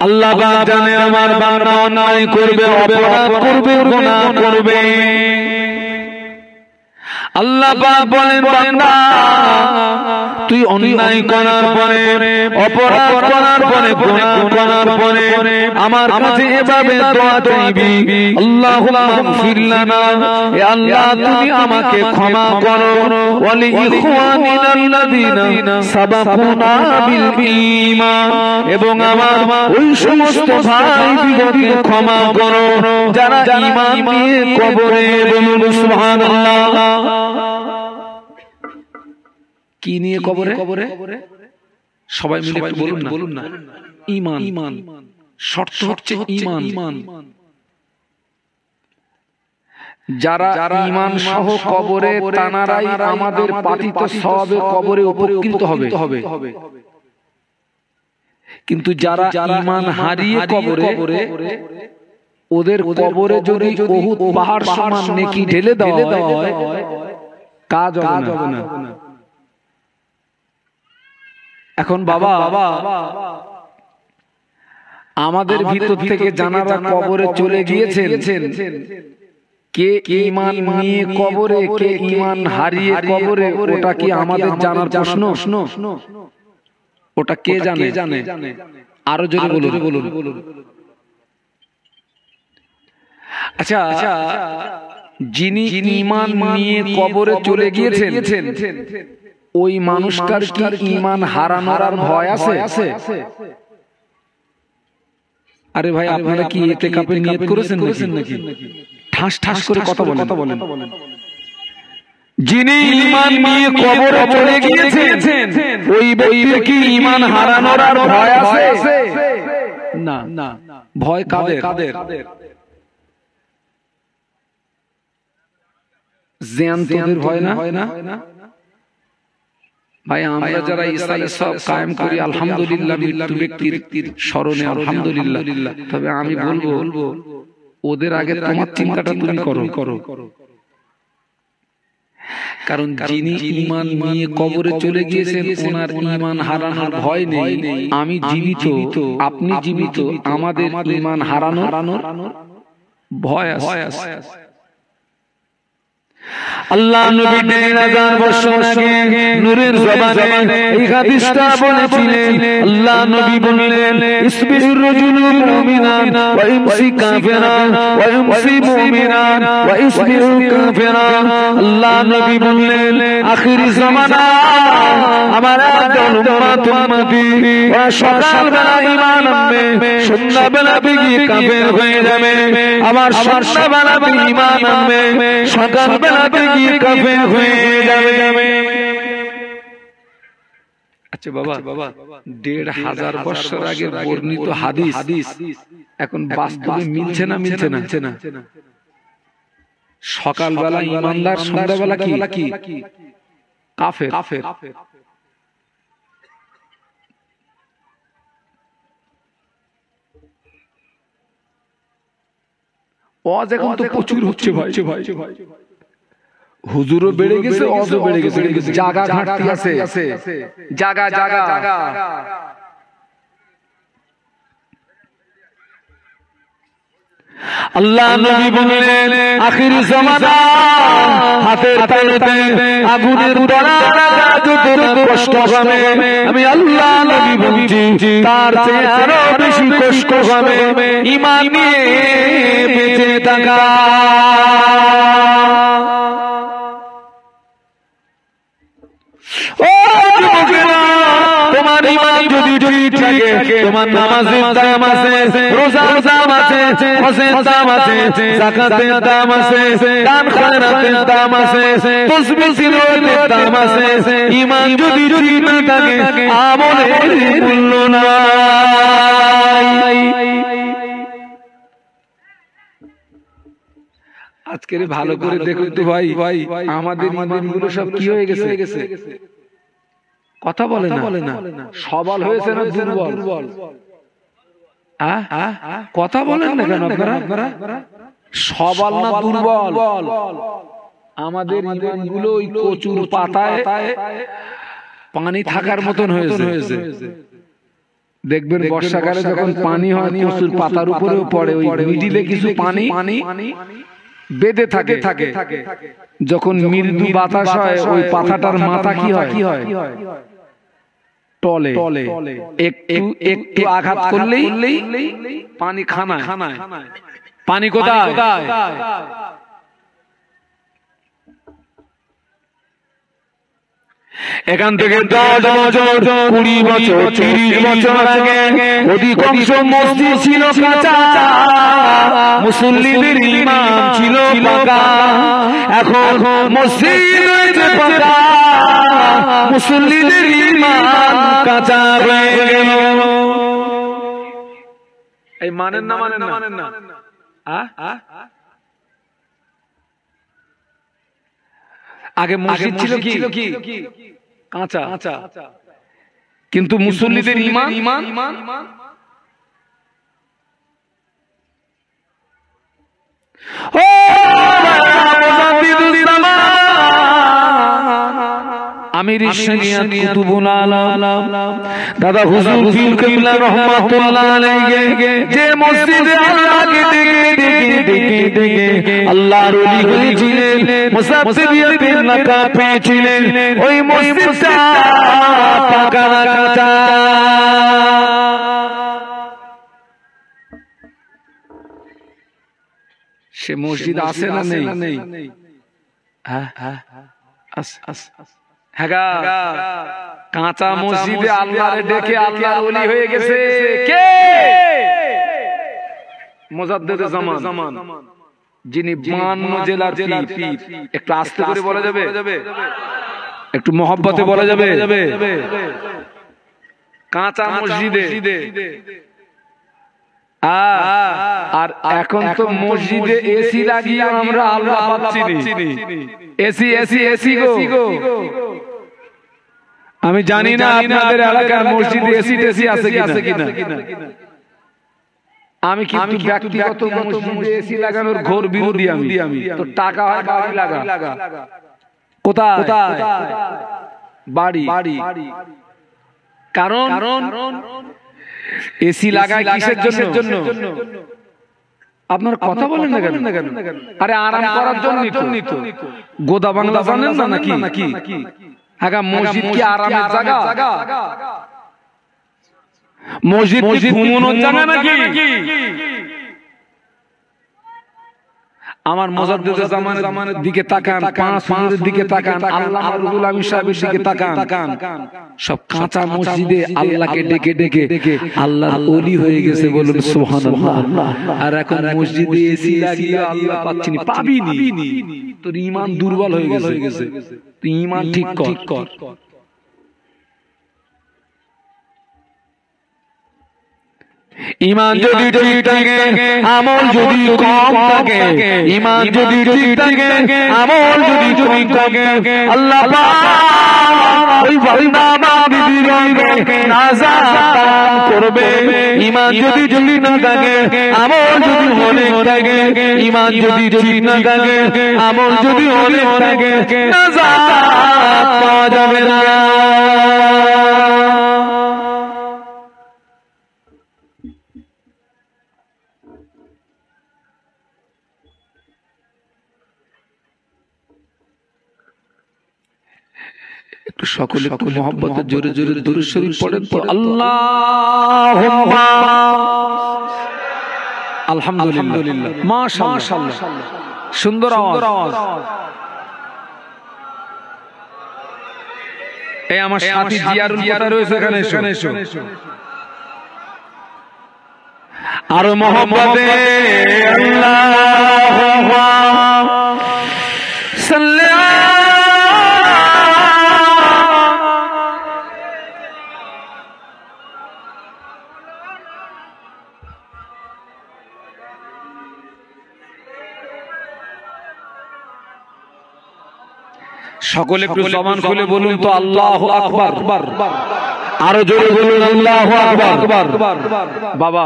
আল্লাহ পাক জানে আমার বান্দা অন্যায় করবে, অপরাধ করবে, গুনাহ করবে। আল্লাহ পাক বলেন বান্দা তুই অন্যায় করার পরে, অপরাধ করার পরে, গুনাহ করার পরে আমার কাছে এভাবে দোয়া চাইবি, আল্লাহুম্মা গফির লানা, হে আল্লাহ তুমি আমাকে ক্ষমা করো, ওয়া লি ইখওয়ানিনাল্লাযীনা সাবাকুনা বিল ঈমান, এবং আমার ওই সমস্ত ভাই বিগতকে ক্ষমা করো যারা ঈমান নিয়ে কবরে, বলুন সুবহানাল্লাহ। কি নিয়ে কবরে? সবাই মিলে বলুন না। ঈমান, শর্ত হচ্ছে ঈমান। যারা ঈমান সহ কবরে, তানারাই আমাদের পাতিত সওয়াবে কবরে উপকৃত হবে। কিন্তু যারা ঈমান হারিয়ে কবরে, ওদের কবরে যদি উহুদ পাহাড় সমান নেকি ঢেলে দেওয়া হয়, কাজ হবে না। এখন বাবা আমাদের ভিতর থেকে জানারা কবরে চলে গিয়েছেন, কে ঈমান নিয়ে কবরে, কে ঈমান হারিয়ে কবরে, ওটা কি আমাদের জানার প্রশ্ন? ওটা কে জানে? আরো জোরে বলুন। আচ্ছা, যিনি ঈমান নিয়ে কবরে চলে গিয়েছেন, ওই মানুষটার কি ঈমান হারানোর আর ভয় আছে? আরে ভাই, আপনারা কি ইতিকাফের নিয়ত করেছেন নাকি? ঠাস ঠাস করে কথা বলেন। যিনি ঈমান নিয়ে কবরে চলে গিয়েছেন, ওই ব্যক্তির কি ঈমান হারানোর আর ভয় আছে? না। ভয় কাদের? জ্ঞানতদের ভয় না? ভাই আমরা যারা ইসলাম সব কায়েম করি, আলহামদুলিল্লাহ, মৃত্যু ব্যক্তির স্মরণে আলহামদুলিল্লাহ। তবে আমি বলবো ওদের আগে তোমার চিন্তাটা তুমি করো। কারণ যিনি ঈমান নিয়ে কবরে চলে গিয়েছেন, ওনার ঈমান হারানোর ভয় নেই। আমি জীবিত, আপনি জীবিত, আমাদের ঈমান হারানোর ভয় আছে। আল্লাহ নবী 1000 বছর আগে নূরের জবানে এই হাদিসটা বলেছিলেন। আল্লাহ নবী বললেন, ইসবির রাজুলু মুমিনান ওয়া ইমসি কাফিরান ওয়া ইমসি মুমিনান ওয়া ইসবির কাফিরান। আল্লাহ নবী বললেন, আখির জামানা আমার একজন উম্মতি ওরা সকালবেলা ঈমান আনবে, সন্ধ্যাবেলা বিগি কাফের হয়ে যাবে। আবার সন্ধ্যাবেলা ঈমান আনবে, সকালবেলা কাফের হয়ে যাবে। আচ্ছা বাবা, 1500 বছর আগে বর্ণিত হাদিস এখন বাস্তবে মিলছে না? সকালবেলা ঈমানদার, সন্ধ্যাবেলা কি কাফের। ওয়াজ এখন তো প্রচুর হচ্ছে ভাই। হুজুরও বেড়ে গেছে, অজও বেড়ে গেছে, জায়গা ঘাটতি আছে, জায়গা। আল্লাহ নবী বললেন, আখির জামানা হাতের তালুতে আগুনের দরারা যতটা কষ্ট হবে, আমি আল্লাহ নবী বলছি তার চেয়ে আরো বেশি কষ্ট হবে ঈমান নিয়ে বেঁচে থাকা। ও যুবকেরা, তোমার ঈমান যদি ঠিক থাকে, তোমার নামাজের দাম আছে, রোজার দাম আছে, হজের দাম আছে, যাকাতের দাম আছে, দান খয়রাতের দাম আছে, তাসবিহ তিলাওয়াতের দাম আছে। ঈমান যদি ঠিক না থাকে, আমলের মূল্য নাই। আজকের ভালো করে দেখুন তো ভাই, আমাদের ঈমানগুলো সব কি হয়ে গেছে? কথা বলে না। সবল হয়েছে না দুর্বল? কথা বলেন না কেন আপনারা? সবল না দুর্বল? আমাদের ঈমানগুলো ওই কচুর পাতায় পানি থাকার মতন হয়েছে। দেখবেন বর্ষাকালে যখন পানি হয় কচুর পাতার উপরেও পড়ে, ওই মিডিলে কিছু পানি বেঁধে থাকে। যখন মৃদু বাতাস হয় ওই পাতাটার মাথা কি হয় টলে, একটু আঘাত করলেই পানি খানায়। পানি কোথায়? এখান থেকে 10 বছর 20 বছর 30 বছর আগে অধিকাংশ মসজিদ ছিল কাঁচা, মুসল্লিদের ইমাম ছিল পাকা। এখন মসজিদ হয়েছে পাকা, মুসল্লিদের ইমাম কাঁচা হয়ে গেল। এই মানেন না? আগে মসজিদ ছিল কি কাঁচা, কিন্তু মুসল্লিদের ঈমান ও আমির শরিয়ত কুতুবুল আলাম দাদা হুজুর পীর কিবলা রাহমাতুল্লাহ আলাইহি যে মসজিদে আল্লাহকে ডেকে আল্লাহর ওলি হয়েছিলেন, মুসাফিরিয়াতের নাকা পেয়েছিলেন, ওই মসজিদটা পাকা না কাঁচা? সে মসজিদ আছে না নেই? কাঁচা মসজিদে আল্লাহরে ডেকে আল্লাহর ওলি হয়ে গেছে কে? মুজাদ্দিদে জামান, যিনি 52 জেলার পীর। একটু আস্তে করে বলা যাবে? একটু মহব্বতে বলা যাবে? কাঁচা মসজিদে। আর এখন তো মসজিদে এসি লাগিয়ে আমরা আল্লাহ পাচ্ছি। এসি গো। আমি জানি না আপনাদের এলাকার মসজিদে এসি আছে কিনা। আমি কিন্তু ব্যক্তিগত মসজিদে এসি লাগানোর ঘোর বিরোধী। আমি তো টাকা হয় বাড়ি লাগা। কোথায়? বাড়ি। কারণ এসি লাগায় কিসের জন্য? আপনার কথা বলেন না কেন? আরে আরাম করার জন্য তো। গোদা বাংলা জানেন না নাকি? হ্যাঁ, মসজিদ কি আরামের জায়গা? মসজিদ ঘুমানোর জায়গা নাকি? আমার মুজাদ্দিদে জামানের দিকে তাকান, 5 হুজুরের দিকে তাকান, আল্লামা রুহুল আমিন সাহেবের দিকে তাকান। সব কাঁচা মসজিদে আল্লাহকে ডেকে আল্লাহর ওলি হয়ে গেছে, বলুন সুবহানাল্লাহ। আর এখন মসজিদে এসি লাগিয়ে আল্লাহ পাচ্ছিনি, পাবিনি। তোর ঈমান দুর্বল হয়ে গেছে। তুই ঈমান ঠিক কর। ঈমান যদি ঠিক থাকে, আমল যদি কম থাকে, ঈমান যদি ঠিক থাকে, আমল যদি ঠিক থাকে, আল্লাহ পাক ওই বান্দা বান্দির রবে নাজাত করবে। ঈমান যদি ঠিক না থাকে, আমল যদি অনেক থাকে, ঈমান যদি ঠিক না থাকে, আমল যদি অনেক থাকে, নাজাত পাওয়া যাবে না। সকলে মোহাম্মতের জোরে দুরূদ শরীফ পড়েন তো। আল্লাহুম্মা আলহামদুলিল্লাহ, মাশাআল্লাহ, সুন্দর আওয়াজ। এই আমার সাথী জিয়ারুল কোথায় রয়েছে? এখানে এসো। আর মোহাম্মতে আল্লাহুম্মা সাল্লি সকলে একটু জবান খুলে বলুন তো আল্লাহু আকবার। আরো জোরে বলুন আল্লাহু আকবার। বাবা,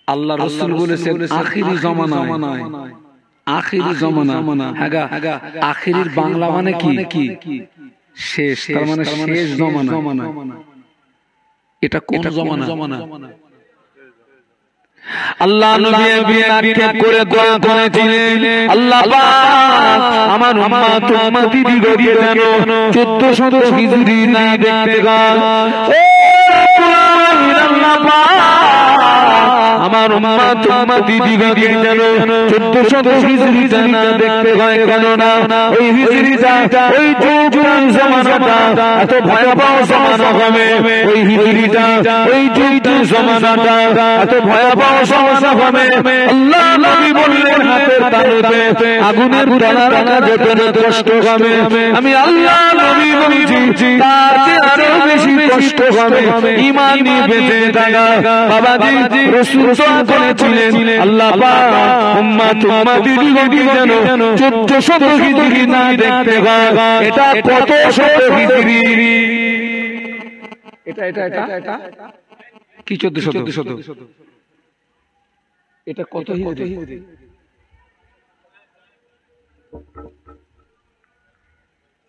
আল্লাহ রাসূল বলেছেন আখিরি জামানায়, আখিরি জামানা। হ্যাঁ, আখিরির বাংলা মানে কি? শেষ, তার মানে শেষ জামানা। এটা কোন জমানা? আল্লাহ নবী একদিন আক্ষেপ করে দোয়া করেছিলেন, আল্লাহ পাক আমার উম্মত উম্মতি বিগড়িয়ে যেন 1400 হিজরি না দেখতে পায়। আল্লাহ পাক আমার উম্মত উম্মতি বিগড়িয়ে যেন 1400 হিজরি না দেখতে পায়। কেননা ওই হিজরিটা, ওই যুগের জামানাটা এত ভয়াবহ জামানা হবে, ওই হিজরিটা, ওই যুগের জামানাটা এত ভয়াবহ সমস্যা হবে। আল্লাহ নবী বললেন হাতের তালুতে আগুনের তালা রাখা যেতে না কষ্ট হবে। আমি আল্লাহ নবী বলছি তার চেয়ে আরো বেশি কষ্ট হবে ঈমান নিয়ে বেঁচে থাকা। বাবাজি রাসূল করেছিলেন, আল্লাহ পাক উম্মত উম্মতি যেন 1400 হিজরি না দেখতে পায়। এটা কত শত হিজরি? এটা কি 1400? এটা কত হিজরি?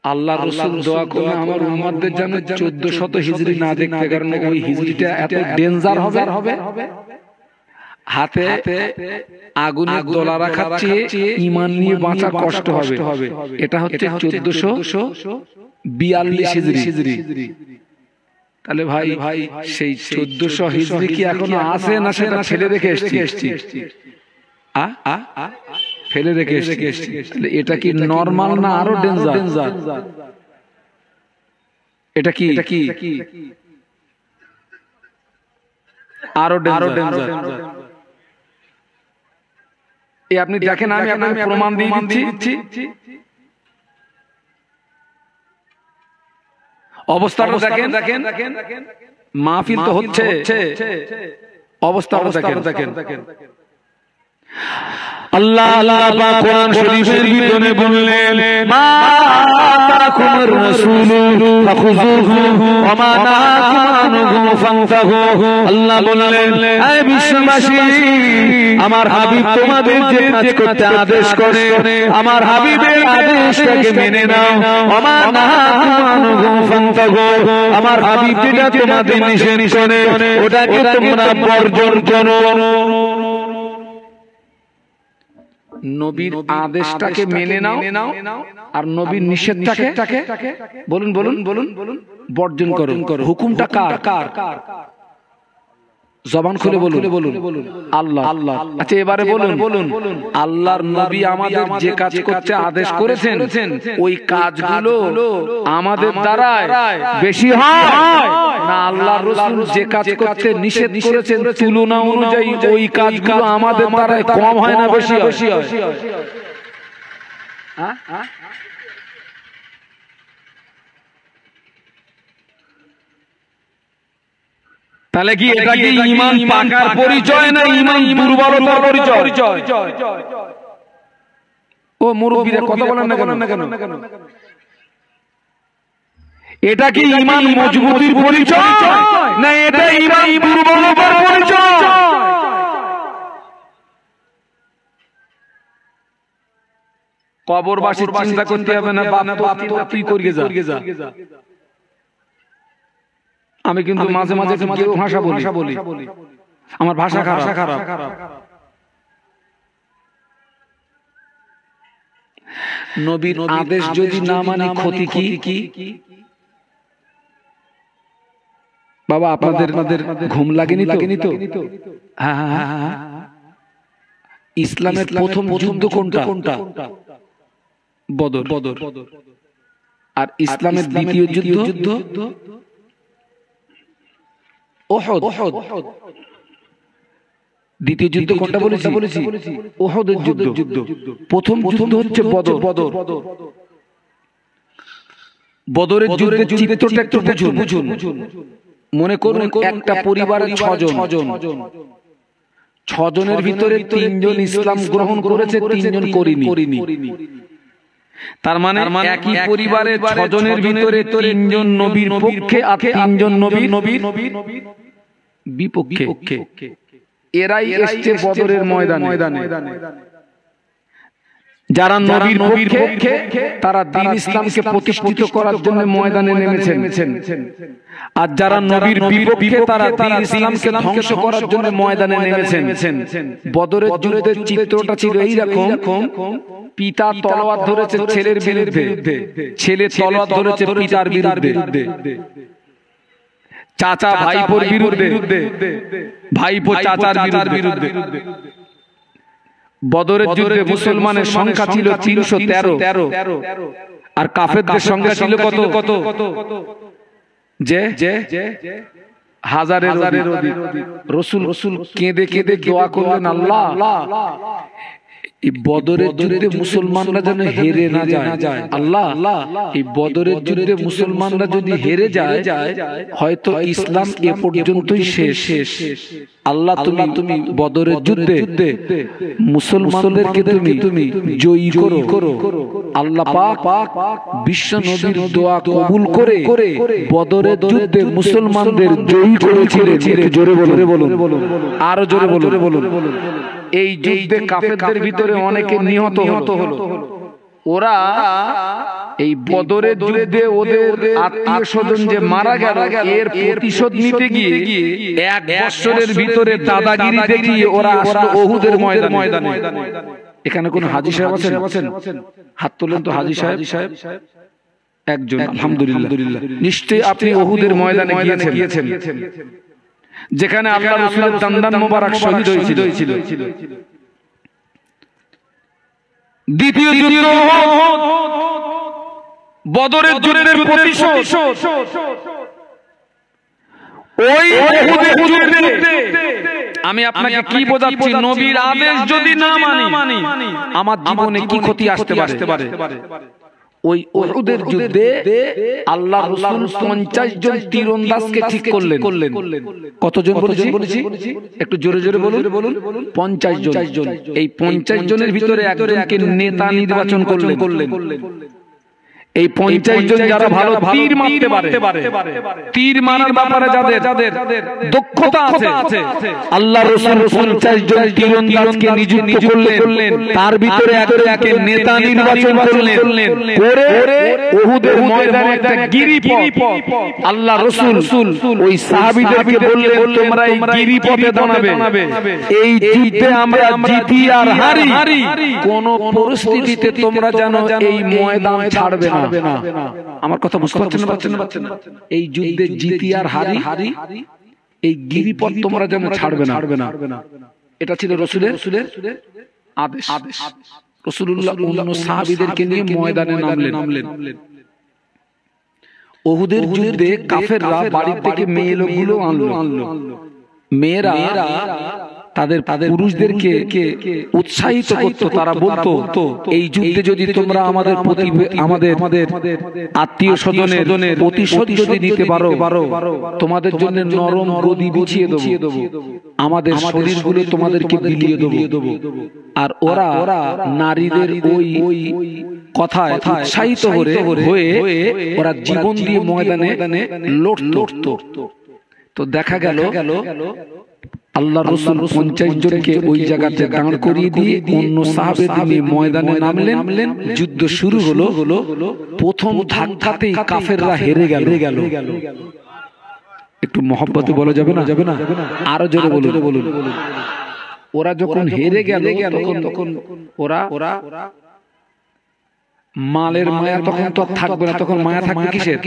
আল্লাহ রাসূল দোয়া করে আমার উম্মতদের যেন 1400 হিজরি না দেখতে, কারণ ওই হিজরিটা এত ডেঞ্জার হবে। হাতে আগুনের দোলা রাখার চেয়ে ঈমান নিয়ে বাঁচা কষ্ট হবে। এটা হচ্ছে 1442 হিজরি। তাহলে ভাই সেই 1400 হিজরি কি এখনো আছে না সেটা ফেলে রেখে এসেছি? ফেলে রেখে এসেছি। তাহলে এটা কি নরমাল না আরো ডেঞ্জার? এটা কি আরো ডেঞ্জার? এই আপনি দেখেন, আমি আপনাকে প্রমাণ দিয়ে দিচ্ছি। অবস্থাটা দেখেন, মাহফিল তো হচ্ছে, অবস্থাটা দেখেন। আল্লাহ পাক কোরআন শরীফের ভিতরে বললেন, মা আতাকুমুর রাসূলু ফাখুযুহু ওয়া মা নাহাকুম আনহু ফান্তাহু। আল্লাহ বললেন, হে বিশ্ববাসী, আমার হাবিব তোমাদের যে কাজ করতে আদেশ করে আমার হাবিবের আদেশটাকে মেনে নাও। ওয়া মা নাহাকুম আনহু ফান্তাহু, আমার হাবিব যেটা তোমাদের নিষেধ করে ওটাকে তোমরা বর্জন করো। নবীর আদেশটাকে মেনে নাও আর নবীর নিষেধটাকে বলুন বর্জন করো। হুকুমটা কার? জবান খুলে বলুন আল্লাহ। আচ্ছা এবারে বলুন আল্লাহর নবী আমাদের যে কাজ করতে আদেশ করেছেন ওই কাজগুলো আমাদের দ্বারা বেশি হয় না আল্লাহর রাসূল যে কাজ করতে নিষেধ করেছেন তুলনা অনুযায়ী ওই কাজগুলো আমাদের দ্বারা কম হয় না বেশি হয়? তাহলে কি এটা কি ঈমান পাকার পরিচয় না ঈমান দুর্বলতার পরিচয়? ও মুরব্বিরা কথা বলেন না কেন? এটা কি ঈমান মজবুতির পরিচয় না এটা ঈমান দুর্বলতার পরিচয়? কবরবাসীর চিন্তা করতে হবে না, বাপ তো তুই করিয়ে যা। আমি কিন্তু মাঝে মাঝে ভাষা বলি, আমার ভাষা খারাপ। নবীর আদেশ যদি না মানে ক্ষতি কি? বাবা আপনাদের ঘুম লাগেনি তো? হ্যাঁ। ইসলামের প্রথম যুদ্ধ কোনটা? বদর। আর ইসলামের দ্বিতীয় যুদ্ধ উহুদ। দ্বিতীয় যুদ্ধ কোনটা বলেছি? উহুদের যুদ্ধ। প্রথম যুদ্ধ হচ্ছে বদর। বদরের যুদ্ধের চিত্রটা একটু বুঝুন। মনে করুন একটা পরিবারের 6 জন। 6 জনের ভিতরে 3 জন ইসলাম গ্রহণ করেছে, 3 জন করেনি। তার মানে একই পরিবারের 6 জনের ভিতরে 3 জন নবীর পক্ষে আর 3 জন নবীর বিপক্ষে। এরাই এসেছে বদরের ময়দানে। যারা নবীর পক্ষে তারা দ্বীন ইসলামকে প্রতিষ্ঠিত করার জন্য ময়দানে নেমেছেন, আর যারা নবীর বিপক্ষে তারা দ্বীন ইসলামকে ধ্বংস করার জন্য ময়দানে নেমেছেন। বদরের যুদ্ধের চিত্রটা ছিল এইরকম, পিতা তলোয়ার ধরেছে ছেলের বিরুদ্ধে, ছেলে তলোয়ার ধরেছে পিতার বিরুদ্ধে, চাচা ভাইপোর বিরুদ্ধে, ভাইপো চাচার বিরুদ্ধে। বদরের যুদ্ধে মুসলমানের সংখ্যা ছিল 313, আর কাফেরদের সংখ্যা ছিল কত? যে হাজারের অধিক। রাসূল কেঁদে কেঁদে দোয়া করলেন, আল্লাহ এই বদরের যুদ্ধে মুসলমানরা যেন হেরে না যায়। আল্লাহ এই বদরের যুদ্ধে মুসলমানরা যদি হেরে যায়, হয়তো ইসলাম এ পর্যন্তই শেষ। আল্লাহ তুমি বদরের যুদ্ধে মুসলমানদেরকে তুমি জয়ী করো। আল্লাহ পাক বিশ্ব নবীর দোয়া কবুল করে বদরের যুদ্ধে মুসলমানদের জয়ী করেছিলেন। জোরে বলুন, আরো জোরে বলুন। এই যুদ্ধে কাফেরদের ভিতরে অনেকে নিহত হলো। ওরা এই বদরের যুদ্ধে ওদের আত্মীয় স্বজন যে মারা গেল, এর প্রতিশোধ নিতে গিয়ে 1 বছরের ভিতরে দাদাগিরি দেখিয়ে ওরা আসলো উহুদের ময়দানে। এখানে কোন হাজী সাহেব আছেন? হাত তোলেন তো। হাজী সাহেব একজন, আলহামদুলিল্লাহ। নিশ্চয়ই আপনি উহুদের ময়দানে গিয়েছেন, যেখানে আল্লাহ রাসূলের দান্দান মোবারক শহীদ হয়েছিল। দ্বিতীয় যুদ্ধ বদরের যুদ্ধের প্রতিশোধ। ওই উহুদের যুদ্ধে আমি আপনাকে কি বোঝাচ্ছি, নবীর আদেশ যদি না মানি আমার জীবনে কি ক্ষতি আসতে পারে। ওই উহুদের যুদ্ধে আল্লাহ রাসূল 50 জন তীরন্দাজকে ঠিক করলেন। কতজন বলেছি? একটু জোরে বলুন। 50 জন। এই 50 জনের ভিতরে একজনকে নেতা নির্বাচন করলেন। এই 50 জন যারা ভালো তীর মারতে পারে, তীর মারার ব্যাপারে যাদের দক্ষতা আছে, আল্লাহ রাসূল 50 জন তীরন্দাজকে নিযুক্ত করলেন। তার ভিতরে একজনকে নেতা নির্বাচন করলেন। করে উহুদের ময়দানে একটা গিরিপথ আল্লাহ রাসূল ওই সাহাবীদেরকে বললেন, তোমরা এই গিরিপথে দাঁড়াবে। এই যুদ্ধে আমরা জিতি আর হারি, কোন পরিস্থিতিতে তোমরা যেন এই ময়দান ছাড়বে না। আমার কথা বুঝতে পারছেন না? এই যুদ্ধে জিতি আর হারি, এই গিরিপথ তোমরা যেন ছাড়বে না। এটা ছিল রাসূলের আদেশ। রাসূলুল্লাহ অন্য সাহাবীদেরকে নিয়ে ময়দানে নামলেন। উহুদের যুদ্ধে কাফেররা বাড়ি থেকে মেয়ে লোকগুলো আনলো। মেয়েরা তাদের পুরুষদেরকে উৎসাহিত করতো। তারা বলতো, এই যুদ্ধে যদি তোমরা আমাদের আত্মীয় স্বজনের প্রতিশোধ যদি নিতে পারো, তোমাদের জন্য নরম গদি বিছিয়ে দেবো, আমাদের শরীরগুলো তোমাদেরকে বিলিয়ে দেবো। আর ওরা নারীদের ওই কথায় উৎসাহিত হয়ে ওরা জীবন দিয়ে ময়দানে লড়তো। তো দেখা গেল আল্লাহ রাসূল 50 জনকে ওই জায়গাতে দাঁড় করিয়ে দিয়ে অন্য সাহাবীদের নিয়ে ময়দানে নামলেন। যুদ্ধ শুরু হলো। প্রথম ধাক্কাতেই কাফেররা হেরে গেল। একটু মহব্বতে বলা যাবে না? আরো জোরে বলুন। ওরা যখন হেরে গেল তখন ওরা মালের মায়া তখন তো থাকবে না। তখন মায়া থাকবে কিসের?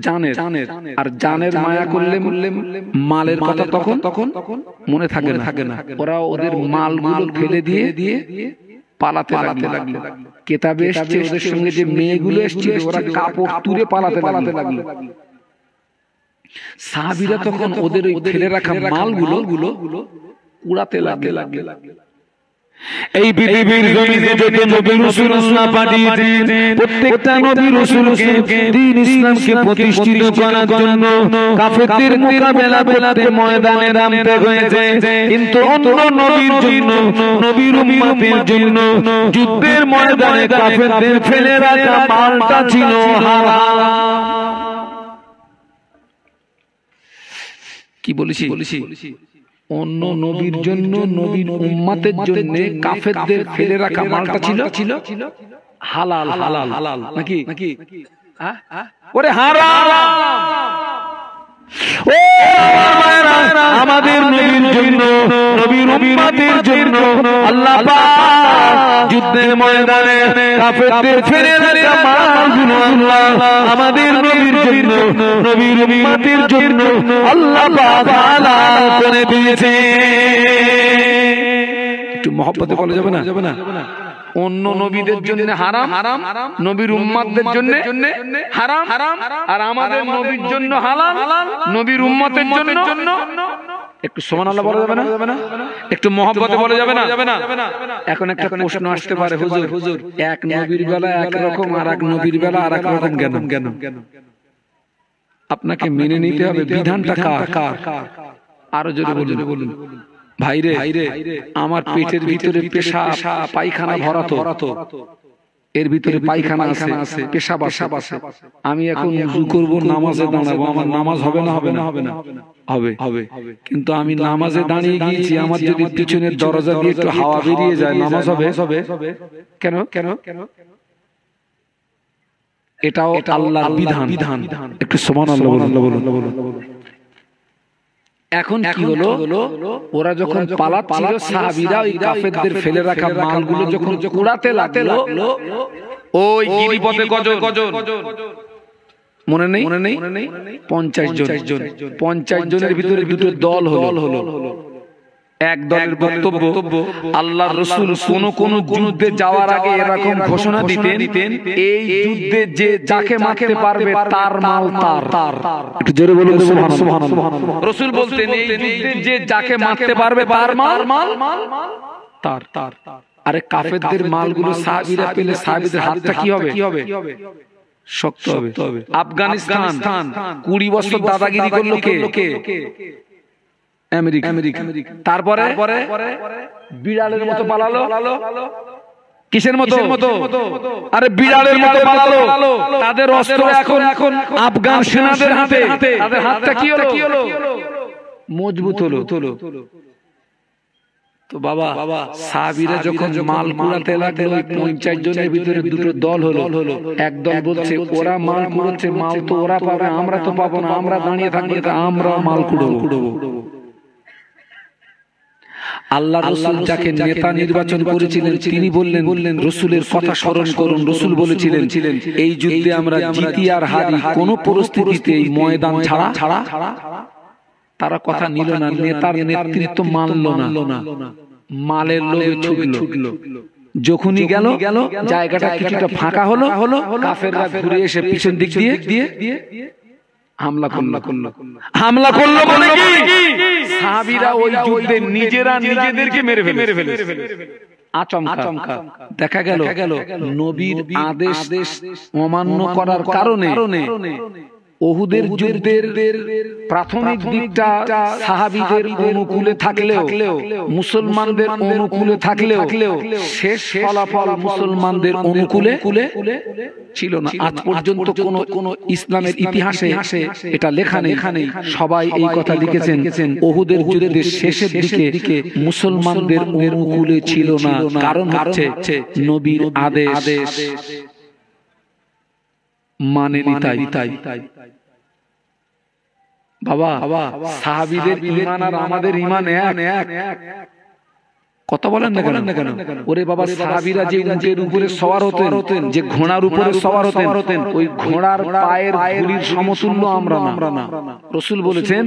জানের। আর জানের মায়া করলে মালের কথা তখন মনে থাকে না। ওরা ওদের মালগুলো ফেলে দিয়ে পালাতে লাগলো। কিতাবে এসেছে ওদের সঙ্গে যে মেয়েগুলো এসেছিল ওরা কাপড় তুলে পালাতে লাগলো। সাহাবীরা তখন ওদের ওই ফেলে রাখা মালগুলো উড়াতে লাগলো। এই পৃথিবীর জমিনে যত নবী রাসূল আল্লাহ পাঠিয়েছেন, প্রত্যেকটা নবী রাসূলকে দ্বীন ইসলামকে প্রতিষ্ঠিত করার জন্য কাফেরদের মোকাবেলা করতে ময়দানে নামতে হয়েছে। কিন্তু অন্য নবীর জন্য, নবীর উম্মতের জন্য যুদ্ধের ময়দানে কাফেরদের ফেলে রাখা মালটা ছিল হারাম। কি বলেছি? অন্য নবীর জন্য, নবীর উম্মতের জন্য কাফেরদের ফেলে রাখা মালটা ছিল হালাল হালাল হালাল নাকি ওরে হারাম। ও আমাদের নবীর জন্য, নবীর উম্মতের জন্য আল্লাহ পাক যুদ্ধের ময়দানে কাফেরদের ফেলে রাখা মালগুলো আল্লাহ আমাদের নবীর জন্য, নবীর উম্মতের জন্য আল্লাহ পাক হালাল করে দিয়েছে। একটু মহব্বতে বলা যাবে না? অন্য নবীদের জন্য হারাম, নবীর উম্মতদের জন্য হারাম, আর আমাদের নবীর জন্য হালাল, নবীর উম্মতের জন্য। একটু সুবহানাল্লাহ বলা যাবে না? একটু মহব্বতে বলা যাবে না? এখন একটা প্রশ্ন আসতে পারে, হুজুর এক নবীর বেলা একরকম আর এক নবীর বেলা আর এক রকম কেন? আপনাকে মেনে নিতে হবে বিধানটা কার? আরো জোরে বলুন। ভাইরে আমার পেটের ভিতরে পেশাব পায়খানা ভরা তো, এর ভিতরে পায়খানা আছে, পেশাব আছে, আমি এখন ওযু করব, নামাজে দাঁড়াবো, আমার নামাজ হবে না? হবে। কিন্তু আমি নামাজে দাঁড়িয়ে গিয়েছি, আমার যদি পিছনের দরজা দিয়ে একটু হাওয়া বেরিয়ে যায়, নামাজ হবে? কেন? এটাও আল্লাহর বিধান। একটু সুবহানাল্লাহ বলুন। এখন কি হলো, ওরা যখন পালাচ্ছিল সাহাবীরা ওই কাফেরদের ফেলে রাখা মালগুলো যখন কুড়াতে লাগলো, ওই গিরিপথে কজন মনে নেই? 50 জন। 50 জনের ভিতরে দুটো দল হলো। এক দলের বক্তব্য, আল্লাহর রাসূল কোন যুদ্ধে যাওয়ার আগে এরকম ঘোষণা দিতেন, এই যুদ্ধে যে যাকে মারতে পারবে তার মাল তার। একটু জোরে বলুন সুবহানাল্লাহ। রাসূল বলতেন এই যুদ্ধে যে যাকে মারতে পারবে তার মাল তার। আরে কাফেরদের মালগুলো সাহাবীরা পেলে সাহাবীদের হাতটা কি হবে? শক্ত হবে। আফগানিস্তান 20 বছর দাদাগিরি করলো কে? আমেরিকা। তারপরে বিড়ালের মতো পালালো। কিসের মতো? আরে বিড়ালের মতো পালালো। তাদের অস্ত্র এখন আফগান সেনাদের হাতে। তাদের হাতটা কি হলো? মজবুত হলো। তো বাবা সাহাবীরা যখন মাল কুড়াতে লাগলো, 50 জনের ভিতরে দুটো দল হলো। এক দল বলছে ওরা মাল কুড়াচ্ছে, মাল তো ওরা পাবে, আমরা তো পাবো না, আমরা দাঁড়িয়ে থাকবো, আমরা মাল কুড়াবো। আল্লাহ রাসূল যাকে নেতা নির্বাচন করেছিলেন তিনি বললেন রাসূলের কথা স্মরণ করুন। রাসূল বলেছিলেন এই যুদ্ধে আমরা জিতি আর হারি কোনো পরিস্থিতিতে এই ময়দান ছাড়া। তারা কথা নিল না, নেতার নেতৃত্ব মানল না, মালের লোভে ছুটলো। যখনই গেল জায়গাটা কিছুটা ফাঁকা হলো, কাফেররা ঘুরে এসে পিছন দিক দিয়ে হামলা করলো বলে কি সাহাবীরা ওই যুদ্ধে নিজেরা নিজেদেরকে মেরে ফেলেছে। আচমকা দেখা গেল নবীর আদেশ অমান্য করার কারণে উহুদের যুদ্ধের প্রাথমিক দিকটা সাহাবীদের অনুকূলে থাকলেও, মুসলমানদের অনুকূলে থাকলেও শেষ ফলাফল মুসলমানদের অনুকূলে ছিল না। আজ পর্যন্ত কোন ইসলামের ইতিহাসে এটা লেখা নেই। সবাই এই কথা লিখেছেন উহুদের যুদ্ধের শেষের দিকে মুসলমানদের অনুকূলে ছিল না। কারণ হচ্ছে নবীর আদেশ মানেনি তাই। বাবা সাহাবীদের ঈমান আর আমাদের ঈমান এক। কথা বলেন না কেন? ওরে বাবা সাহাবীরা যে উটের উপরে সওয়ার হতেন, যে ঘোড়ার উপরে সওয়ার হতেন, ওই ঘোড়ার পায়ের ধুলির সমতুল্য আমরা না। রাসূল বলেছেন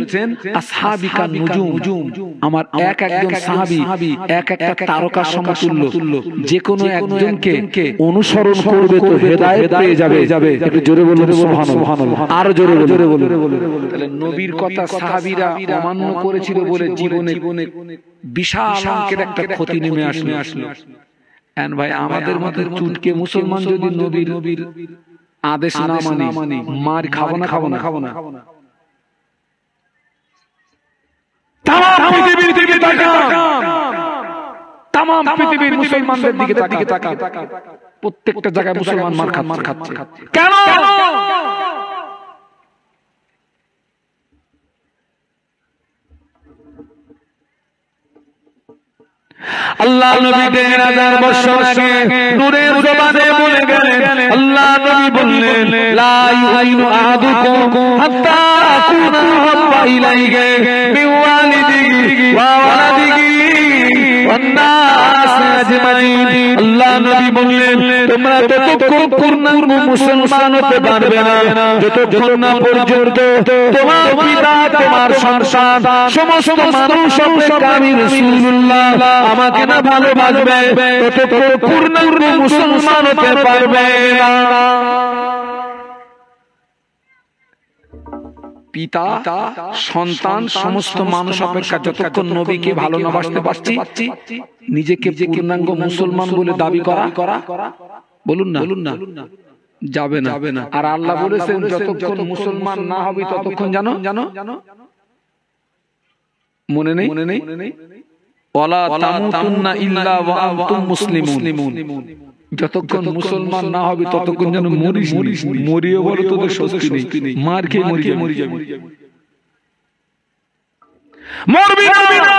আসহাবিকা নুজুম, আমার একজন সাহাবী এক একটা তারকার সমতুল্য। যে কোনো একজনকে অনুসরণ করবে তো হেদায়েত পেয়ে যাবে। একটু জোরে বলুন সুবহানাল্লাহ, আরো জোরে বলুন। তাহলে নবীর কথা সাহাবীরা অমান্য করেছিল বলে জীবনে বিশাল অঙ্কের একটা ক্ষতি নেমে আসলো। ভাই আমাদের মতো চুটকে মুসলমান যদি নবীর আদেশ না মানি, মার খাবো না। তামাম পৃথিবীর মুসলমানদের দিকে তাকান, প্রত্যেকটা জায়গায় মুসলমান মার খাচ্ছে। কেন? আল্লাহ নবী 1500 বছর আগে নূরের জবানে বলে গেলেন আল্লাহ নবী বললেন লা ইউমিনু আহাদুকুম হাত্তা আকুনা হাব্বা ইলাইহি মিন ওয়ালিদিহি ওয়া ওয়ালাদিহি ওয়ান নাস আজমাইন। আল্লাহ নবী বললেন তোমরা ততক্ষণ পূর্ণাঙ্গ মুসলমান হতে পারবে না যতক্ষণ না পর্যন্ত তোমার পিতা তোমার সন্তান সমস্ত মানুষ আমি রাসূলুল্লাহ আমাকে না ভালোবাসবে ততক্ষণ পূর্ণাঙ্গ মুসলমান হতে পারবে না। পিতা সন্তান সমস্ত মানুষ অপেক্ষা যতক্ষণ নবীকে ভালো না বাসতে পারছি নিজেকে পূর্ণাঙ্গ মুসলমান বলে দাবি করা বলুন না যাবে না। আর আল্লাহ বলেছেন যতক্ষণ মুসলমান না হবে ততক্ষণ জানো মনে নেই ওয়ালা তামুতুন্না ইল্লা ওয়া আনতুম মুসলিমুন। যতক্ষণ মুসলমান না হবে ততক্ষণ যেন মরিও বলো তোদের স্বস্তি নেই, মার খেয়ে মরি যাবে মরবি না।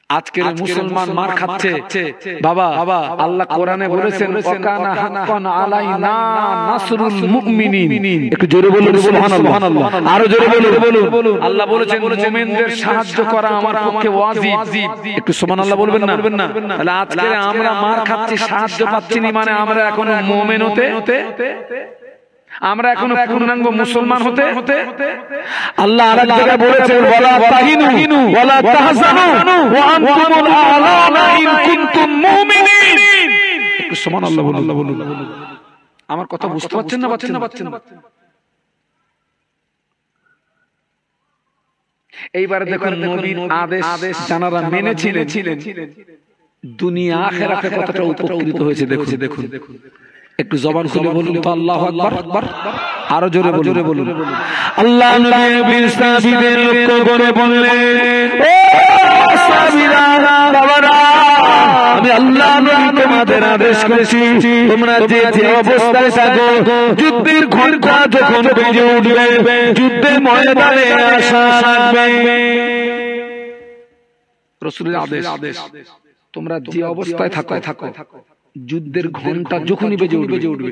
আজকের মুসলমান মার খাচ্ছে বাবা। আল্লাহ কোরআনে বলেছেন ওয়াকানা হাক্কান আলাইনা নাসরুল মুমিনিন। একটু জোরে বলুন সুবহানাল্লাহ, আরো জোরে বলুন। আল্লাহ বলেছেন মুমিনদের সাহায্য করা আমার পক্ষে ওয়াজিব। একটু সুবহানাল্লাহ বলবেন না? তাহলে আজকে আমরা মার খাচ্ছি, সাহায্য পাচ্ছি না, মানে আমরা এখনো মুমিন হতে আমরা এখনো পূর্ণাঙ্গ মুসলমান হতে আল্লাহ আরেক জায়গায় বলেছেন ওয়ালা তাহিনু ওয়ালা তাহজানু ওয়া আনতুমুল আ'লাউনা ইন কুনতুম মুমিনিন। একটু সুবহানাল্লাহ বলুন। আমার কথা বুঝতে পারছেন না? এইবারে দেখুন নবীর আদেশ যারা মেনেছিলেন দুনিয়া আখিরাতে কতটা উপকৃত হয়েছে দেখুন। একটু জবান খুলে বলুন তো আল্লাহু আকবার, আরো জোরে বলুন। আল্লাহ নবী সাহাবীদের লক্ষ্য করে বললেন ও সাহাবীরা বাবারা আমি আল্লাহ নবী তোমাদের আদেশ করেছি তোমরা যে অবস্থায় থাকো যুদ্ধের ঘণ্টা যখন বেজে উঠবে যুদ্ধের ময়দানে আসা লাগবে। রাসূলের আদেশ তোমরা যে অবস্থায় থাকো যুদ্ধের ঘন্টা যখনই বেজে উঠবে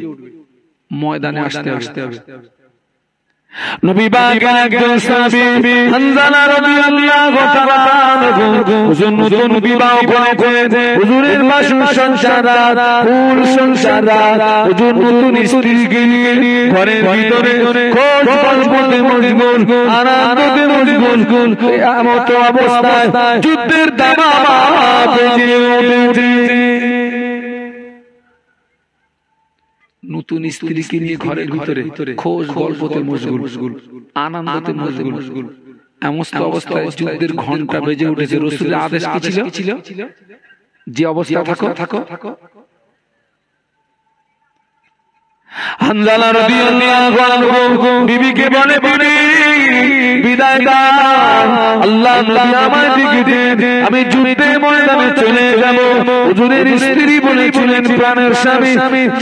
ময়দানে আসতে হবে। নবী পাকের একজন সাহাবী হানজালা রাদিয়াল্লাহু তাআলা হুজুর নতুন বিবাহ করেছে, হুজুরের বাসন সংসার ফুল সংসার, হুজুর নতুন স্ত্রীকে নিয়ে ঘরের ভিতরে খোঁজ গল্পতে মশগুল, আনন্দতে মশগুল। এমত অবস্থায় যুদ্ধের দামামা বেজে উঠেছে। নতুন স্ত্রীকে নিয়ে ঘরের ভিতরে খোঁজ গল্পতে মশগুল, আনন্দতে মশগুল। এমন অবস্থায় যুদ্ধের ঘন্টা বেজে উঠেছে। রাসূলের আদেশ কি ছিল? যে অবস্থায় থাকো হানজালা রাদিয়াল্লাহু আনহু বিবিকে বলে বিদায় দাও, আল্লাহ নবী আমার দিকে দেন, আমি যুদ্ধের ময়দানে চলে যাব। হুজুরের স্ত্রী বলেছিলেন প্রাণের স্বামী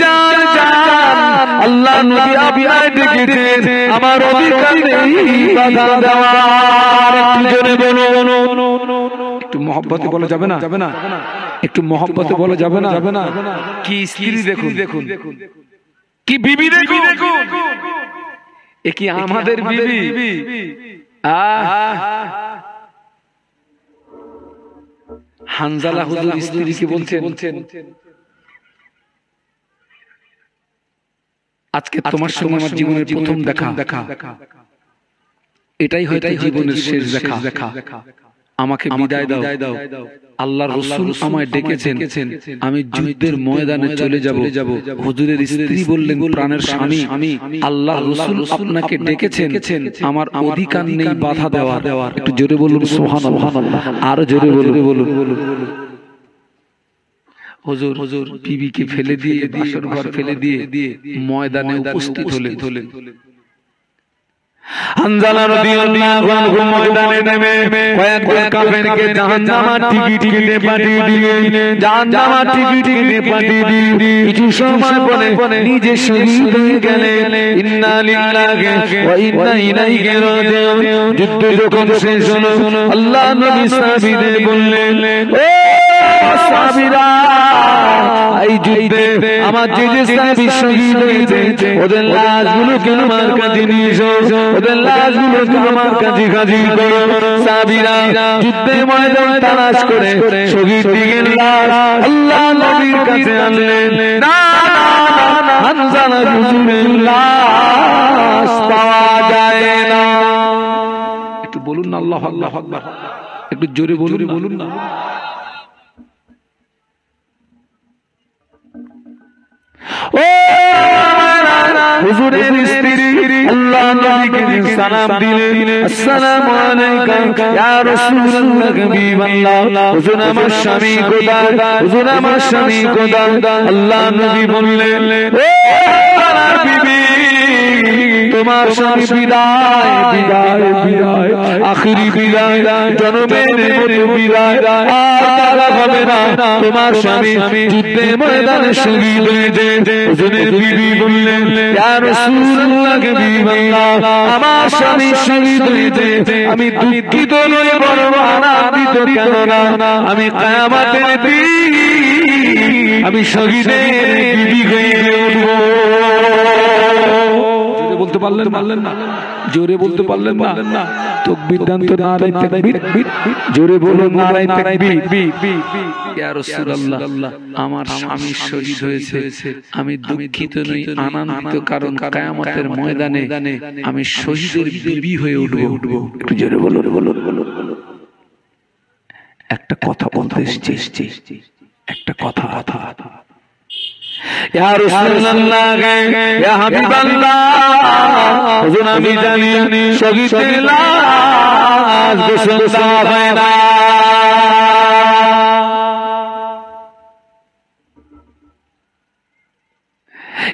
যান, আল্লাহ নবী আপনার দিকে দেন, আমার অধিকার নেই বাধা দেওয়ার। একটু জোরে বলুন। একটু মহব্বতে বলা যাবে না? একটু মহব্বতে বলা যাবে না? কি স্ত্রী দেখুন, কি বিবি দেখুন, এ কি আমাদের বিবি? হানজালা হুজুর স্ত্রীকে বলছেন আজকে তোমার সঙ্গে আমার জীবনের প্রথম দেখা, এটাই হয়তো জীবনের শেষ দেখা। আমাকে বিদায় দাও। আল্লাহর রাসূল আমায় ডেকেছেন, আমি যুদ্ধের ময়দানে চলে যাব। হুজুরের স্ত্রী বললেন প্রাণের স্বামী আল্লাহর রাসূল আপনাকে ডেকেছেন, আমার অধিকার নেই বাধা দেওয়ার। একটু জোরে বলুন সুবহানাল্লাহ, আরো জোরে বলুন। হুজুর বিবিকে ফেলে দিয়ে বাসর ঘর ফেলে দিয়ে ময়দানে উপস্থিত হলেন। হানজালা রাদিয়াল্লাহু আনহু ময়দানে নেমে কয়েকজন কাফেরকে জাহান্নামের টিকিট কেটে পাঠিয়ে দিলেন। জাহান্নামের টিকিট কেটে পাঠিয়ে দিয়ে কিছু সময় পরে নিজে শহীদ হয়ে গেলেন। ইন্না লিল্লাহি ওয়া ইন্না ইলাইহি রাজিউন। যুদ্ধ যখন শেষ হলো, আল্লাহ নবী সাহাবীদের বললেন, ও সাহাবীরা, এই যুদ্ধে আমার যে সাহাবী শহীদ হয়েছে ওদের লাশগুলোকে আমার কাছে নিয়ে এসো, ওদের লাশগুলোকে আমার কাছে হাজির করো। সাহাবীরা যুদ্ধে ময়দান তালাশ করে শহীদ দিগের লাশ আল্লাহ নবীর কাছে আনলেন। না, হানজালা হুজুরের লাশ পাওয়া যায় না। একটু বলুন না আল্লাহু আকবার, একটু জোরে বলুন না। ও হুজুরের স্ত্রী আল্লাহ নবীকে সালাম দিলেন, আসসালামু আলাইকা ইয়া রাসূলুল্লাহ হাবিবাল্লাহ। হুজুর আমার স্বামী কোথায়? হুজুর আমার স্বামী কোথায়? আল্লাহ নবী বললেন, ও আমার বিবি, তোমার স্বামী বিদায় বিদায় বিদায়, আখিরি বিদায়, জনমের মতো বিদায়, আর তারা হবে না। তোমার স্বামী যুদ্ধের ময়দানে শহীদ হয়েছে। হুজুরের বিবি বললেন, ইয়া রাসূলুল্লাহ হাবিবাল্লাহ, আমার স্বামী শহীদ হয়েছে, আমি দুঃখিত নই বরং আনন্দিত। কেননা আমি কিয়ামতের দিন আমি শহীদের বিবি হয়ে উঠব। বলতে পারলেন না? জোরে বলতে পারলেন না? তাকবীর দান তো, নারায়ে তাকবীর, জোরে বলুন নারায়ে তাকবীর। ইয়া রাসূলুল্লাহ, আমার স্বামী শহীদ হয়েছে, আমি দুঃখিত নই আনন্দিত, কারণ কিয়ামতের ময়দানে আমি শহীদের বিবি হয়ে উঠব। একটু জোরে বলুন। একটা কথা বলতে এসেছি, একটা কথা। ইয়া রাসূলুল্লাহ, ইয়া হাবিবাল্লাহ, হুজুর আমি জানি শহীদের লাশ গোসল দেওয়া হয় না।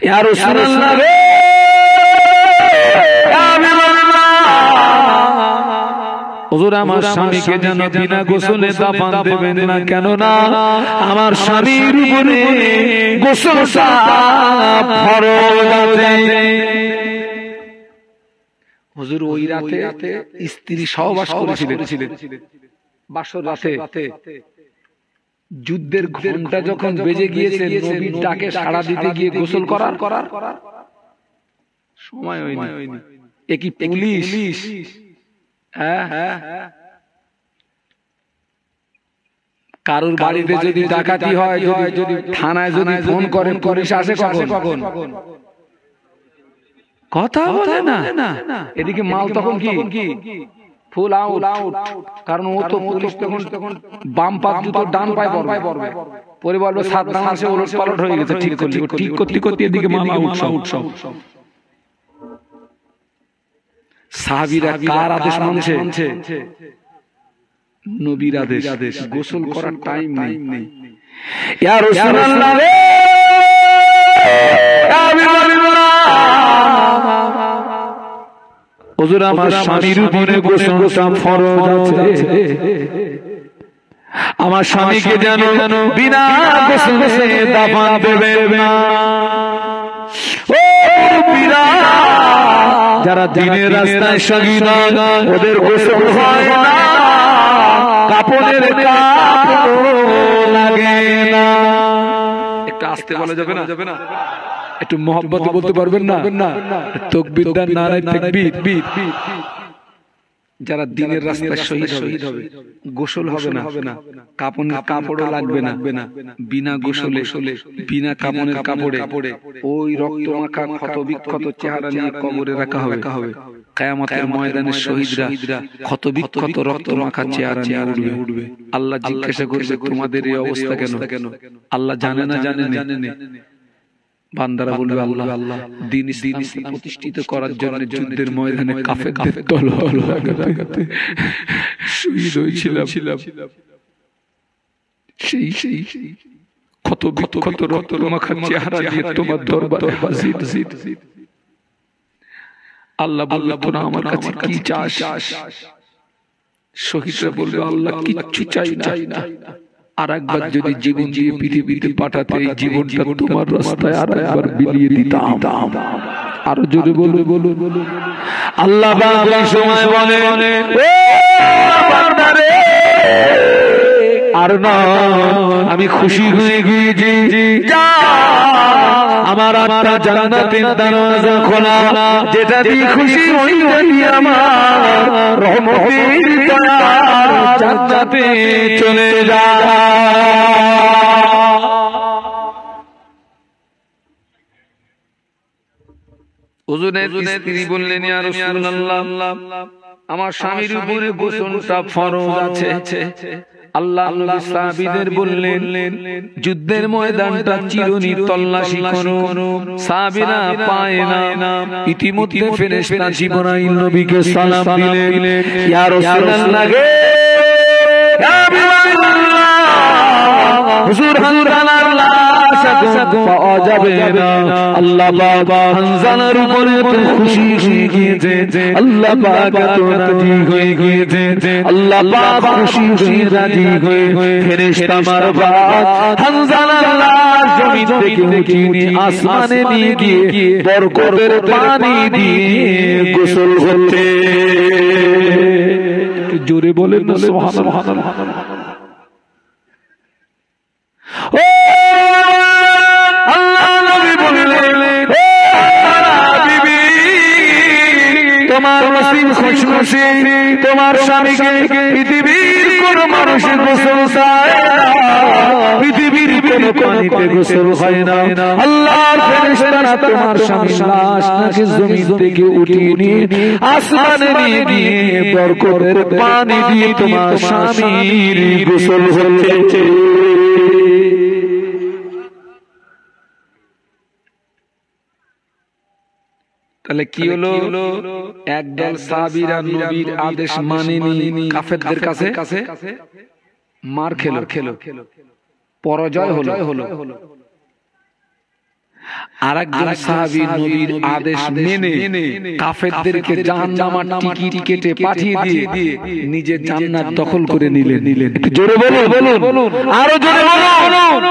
ইয়া রাসূলুল্লাহ, হুজুর আমার স্বামীকে যেন বিনা গোসলে দাফন দেবেন না, কেননা আমার স্বামীর উপরে গোসলটা ফরজ আছে। হুজুর ওই রাতে স্ত্রী সহবাস করেছিলেন, বাসর রাতে। যুদ্ধের ঘন্টা যখন বেজে গিয়েছে, নবীর ডাকে সাড়া দিতে গিয়ে গোসল করার সময় হয়নি। এ কি পুলিশ? কারোর বাড়িতে যদি ডাকাতি হয়, যদি থানায় যদি ফোন করেন, পুলিশ আসে কখন? কথা বলে না। এদিকে মাল তখন কি ফুল আউট, কারণ ও তো পুলিশ তখন বাম পা জুতো ডান পায়ে পড়বে, পরে বলবে সাবধান আছে, ওলট পালট হয়ে গেছে, ঠিক করতে এদিকে মাল আউট সব। সাহাবীরা কার আদেশ মানছে? নবীর আদেশ। গোসল করার টাইম নেই। ইয়া রাসূলুল্লাহ, হুজুর আমার স্বামীর উপরে গোসলটা ফরজ আছে, আমার স্বামীকে যেন বিনা গোসলে দাফন দেবেন না। ও বীরা, যারা দিনের রাস্তায় শহীদ হয় ওদের গোসল হয় না, কাপড়ের কাপড় লাগে না। একটু আস্তে বলা যাবে না? একটু মহব্বতে বলতে পারবেন না? তাকবীর দেন, নারায়ে তাকবীর। যারা দিনের রাস্তায় শহীদ হবে, গোসল হবে না, কাপড়ও লাগবে না, বিনা গোসলে বিনা কাপড়ের কাপড়ে ওই রক্ত মাখা ক্ষত বিক্ষত চেহারা নিয়ে কবরে রাখা হবে। কিয়ামতের ময়দানে শহীদরা ক্ষত বিক্ষত রক্ত মাখা চেহারা নিয়ে উঠবে। আল্লাহ জিজ্ঞাসা করবে, তোমাদের এই অবস্থা কেন? আল্লাহ জানে না। বান্দারা বলবে, আল্লাহ দ্বীন ইসলাম প্রতিষ্ঠিত করার জন্য যুদ্ধের ময়দানে কাফেরদের তলোয়ার লাগাতে শহীদ হয়েছিলাম, সেই ক্ষত বিক্ষত রক্ত মাখা চেহারা নিয়ে তোমার দরবারে হাজির। আল্লাহ বলবে তোরা আমার কাছে কি চাস? শহীদরা বলবে আল্লাহ কিচ্ছু চাই না। আর একবার যদি জীবন দিয়ে পৃথিবীতে পাঠাতে এই জীবনটা তোমার রাস্তায় আর একবার বিলিয়ে দিতাম। আরো জোরে বলো বলো বলো। আল্লাহ বাবা সময় বলে আর না আমি খুশি হয়ে গিয়েছি, আমার আত্মা জান্নাতের দরজা খোলা, যেটা দিয়ে খুশি হই আমার রহমতের দয়ার জান্নাতে চলে যা। হুজুরের স্ত্রী বললেন ইয়া রাসূলুল্লাহ আমার স্বামীর উপরে গোসলটা ফরজ আছে। আল্লাহ নবী সাহাবীদের বললেন যুদ্ধের ময়দানটা চিরুনি তল্লাশি করো, সাহাবীরা পায় না। ইতিমধ্যে ফেরেশতা জিবরাইল নবীকে সালাম দিলেন, ইয়া রাসূলুল্লাহ গে হুজুর হানজালার লাশ পাওয়া যাবে না। আল্লাহ বাবা হানজালার উপরে তো খুশি হয়ে গিয়েছে, আল্লাহ পাক তো রাজি হয়ে গিয়েছে, আল্লাহ পাক খুশি হয়ে রাজি হয়ে ফেরেশতা মারফত হানজালার লাশ জমিন থেকে উঠিয়ে আসমানে নিয়ে গিয়ে বরকতের পানি দিয়ে গোসল করতে। জোরে বলেন না সুবহানাল্লাহ। ও আল্লাহ নবী বললেন বিবি তোমার নসিব খুশখুশি, তোমার স্বামীকে পৃথিবীর কোন মানুষের গোসল চায় না, পৃথিবীর কোন পানিতে গোসল হয় না। আল্লাহর ফেরেশতারা তোমার স্বামীর লাশ নাকি জমিন থেকে উঠিয়ে নিয়ে আসমানে নিয়ে গিয়ে বরকতের পানি দিয়ে তোমার স্বামীর গোসল হচ্ছে। তাহলে কি হলো? একদল সাহাবীরা নবীর আদেশ মানেনি, কাফেরদের কাছে মার খেলো, পরাজয় হলো। আর একজন সাহাবী নবীর আদেশ মেনে কাফেরদেরকে জাহান্নামের টিকিট কেটে পাঠিয়ে দিয়ে নিজে জান্নাত দখল করে নিলেন। জোরে বলুন, আরো জোরে বলুন।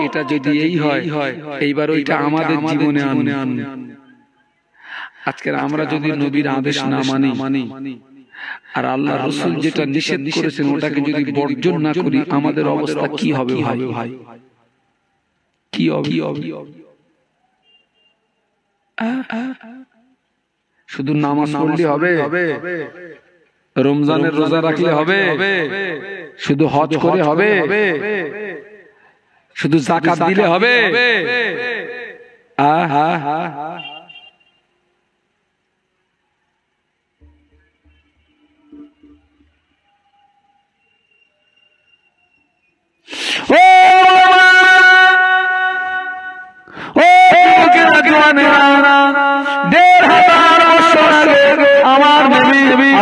এটা যদি এই হয়, এইবার ওইটা আমাদের জীবনে আন। আজকের আমরা যদি নবীর আদেশ না মানি আর আল্লাহ রাসূল যেটা নিষেধ করেছেন ওটাকে যদি বর্জন না করি, আমাদের অবস্থা কি হবে ভাই? কি হবে? শুধু নামাজ পড়লে হবে? রমজানের রোজা রাখলে হবে? শুধু হজ করে হবে? শুধু যাকাত দিলে হবে?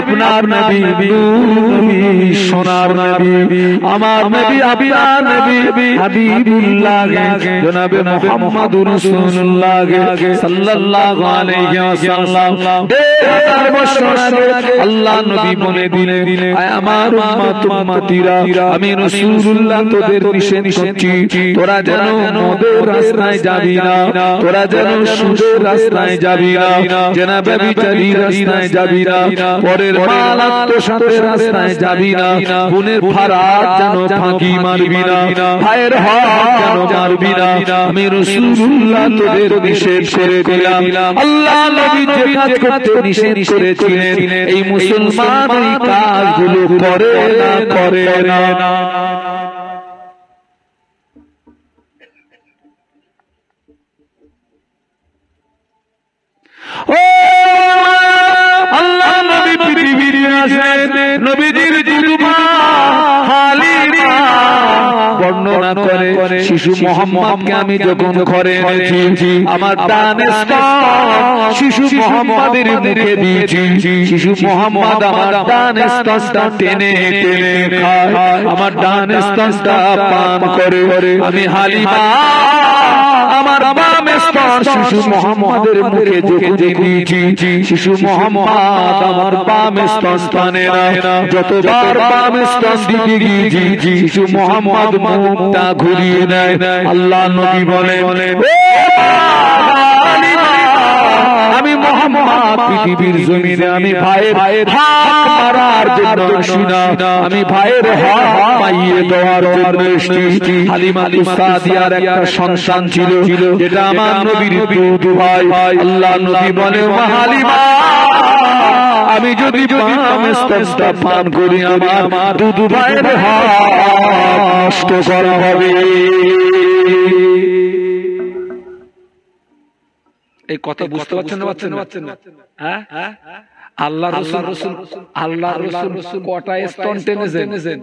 আপনার নবী সোনার নবী, আমার নবী আপনার নবী হাবিবুল্লাহ জনাবে মুহাম্মদুর রাসূলুল্লাহ সাল্লাল্লাহু আলাইহি ওয়াসাল্লাম 1000 বছর আগে আল্লাহ নবী বলে দিলেন, আমার উম্মতিরা আমি রাসূলুল্লাহ তোদের নিষেধ করছি, তোরা যেন মদের রাস্তায় যাবি না, তোরা যেন সুদের রাস্তায় যাবি না, জনাবে বিচারীর রাস্তায় যাবি না, পরের মাল আত্মসাতের রাস্তায় যাবি না, বোনের ফারাত যেন ফাঁকি মারবি না, ভাইয়ের হক যেন মারবি না। আমি রাসূলুল্লাহ তোদের নিষেধ করে দিলাম। আল্লাহ নবী যে কাজ করতে নিষেধ করেছিলেন এই মুসলমান এই কাজগুলো করে না। ও আল্লাহ নবী পৃথিবীর আসেন, নবীজির দুমা হালিমা বর্ণনা করে শিশু মুহাম্মদকে আমি যখন ঘরে এনেছি আমার ডানে শিশু মুহাম্মাদের মুখে দিয়েছি, শিশু মুহাম্মদ আমার ডানে স্তনটা টেনে খায়, আমার ডানে স্তনটা পান করে। আমি হালিমা আমার বামে স্তন শিশু মোহাম্মদের মুখে যখন দিয়েছি শিশু মোহাম্মদ আমার বামে স্তন স্থানে না যতবার বামে স্তন দিতে গিয়েছি শিশু মোহাম্মদ মুখটা ঘুরিয়ে নেয় আল্লাহ নবী বলে আমি মোহাম্মদ পৃথিবীর জমিনে আমি ভাইয়ের হাত মারার জন্য আসি না আমি ভাইয়ের হাত পাইয়ে দেওয়ার জন্য এসেছি হালিমা সাদিয়ার একটা সন্তান ছিল যেটা আমার নবীর দুধ ভাই আল্লাহ নবী বলে হালিমা আমি যদি স্তনটা পান করি আমার দুধ ভাইয়ের হাত নষ্ট করা হবে এই কথা বুঝতে পারছেন না হ্যাঁ আল্লাহ রাসূল কটা স্তন টেনেছেন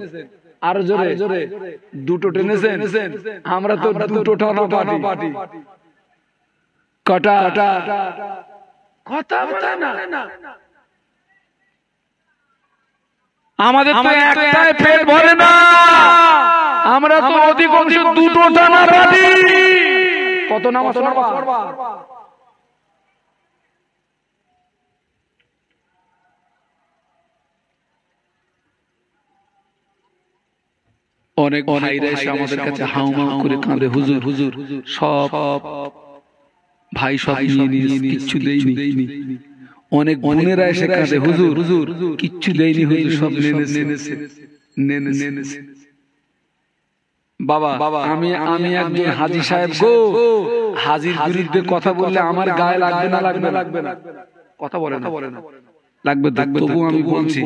আর জোরে দুটো টেনেছেন আমরা তো দুটো টানা পাটি কটা কথা না আমাদের তো একটাই পেট ভরে না আমরা তো অধিকাংশ দুটো টানা পাটি কত নামাজ পড়বা অনেক ভাইরা এসে আমাদের কাছে হাউমাউ করে কাঁদে হুজুর সব ভাই সব নিয়ে কিচ্ছু দেয়নি অনেক বোনেরা এসে কাঁদে হুজুর কিচ্ছু দেয়নি হুজুর সব নেনেছে বাবা আমি একজন হাজী সাহেব গো হাজীর বিরুদ্ধে কথা বললে আমার গায়ে লাগবে না কথা বলে না লাগবে তবু আমি বলছি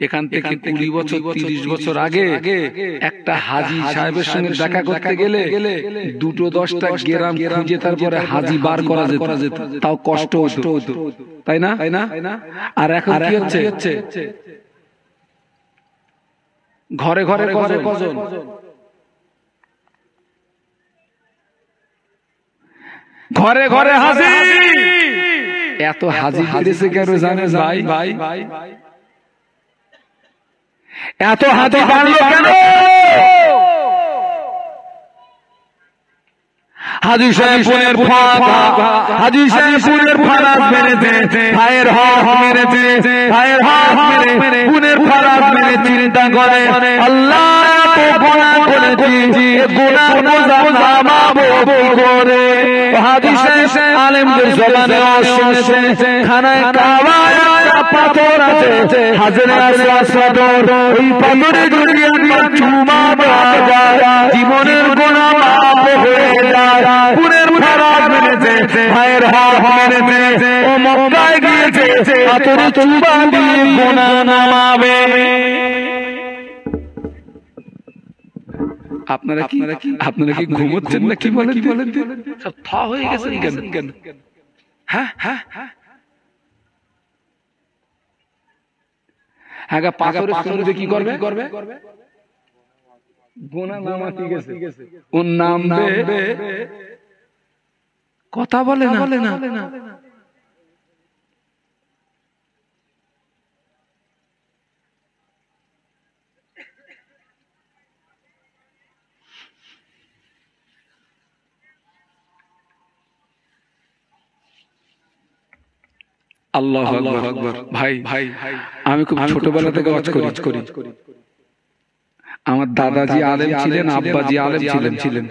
এখান থেকে 20 বছর 30 বছর আগে একটা হাজী সাহেবের সঙ্গে দেখা করতে গেলে দুটো 10টা গ্রাম খুঁজে তারপরে হাজী বার করা যেত তাও কষ্ট হতো তাই না আর এখন কি হচ্ছে ঘরে কজন ঘরে হাজী এত হাজী বেড়েছে কেন জানেন ভাই এত হাজী বাড়লো কেন হাজী সাহেবের হাজী সাহেবের ফারাজ মেরেছে ভাইয়ের হক মেরেছে ভাইয়ের হক মেরে বোনের ফারাজ মেরে চিন্তা করে আল্লাহ গুনাহ করেছি গুনাহ বোঝা মাবো করে হাজী সাহেব আলেমদের জবানে শুনেছে খানায় কাবায় পাথর আছে হাজরে আসওয়াদ ওই পাথরে জড়িয়ে চুমা দেওয়া জীবনের গুনাহ মাফ হয়ে যায় বোনের ফারাজ মেরেছে ভাইয়ের হক মেরেছে ও মক্কায় গিয়েছে পাথরে চুমা দিয়ে গুনাহ নামাবে আপনারা কি ঘুমোচ্ছেন না কি বলেন সব থা হয়ে গেছেন কেন হ্যাঁ পাথরে শুনবে কি করবে গুনাহ নামাতে গেছে ওর নামবে কথা বলে না আল্লাহু আকবার ভাই আমি খুব ছোটবেলা থেকে ওয়াজ করি আমার দাদাজি আলেম ছিলেন আব্বাজি আলেম ছিলেন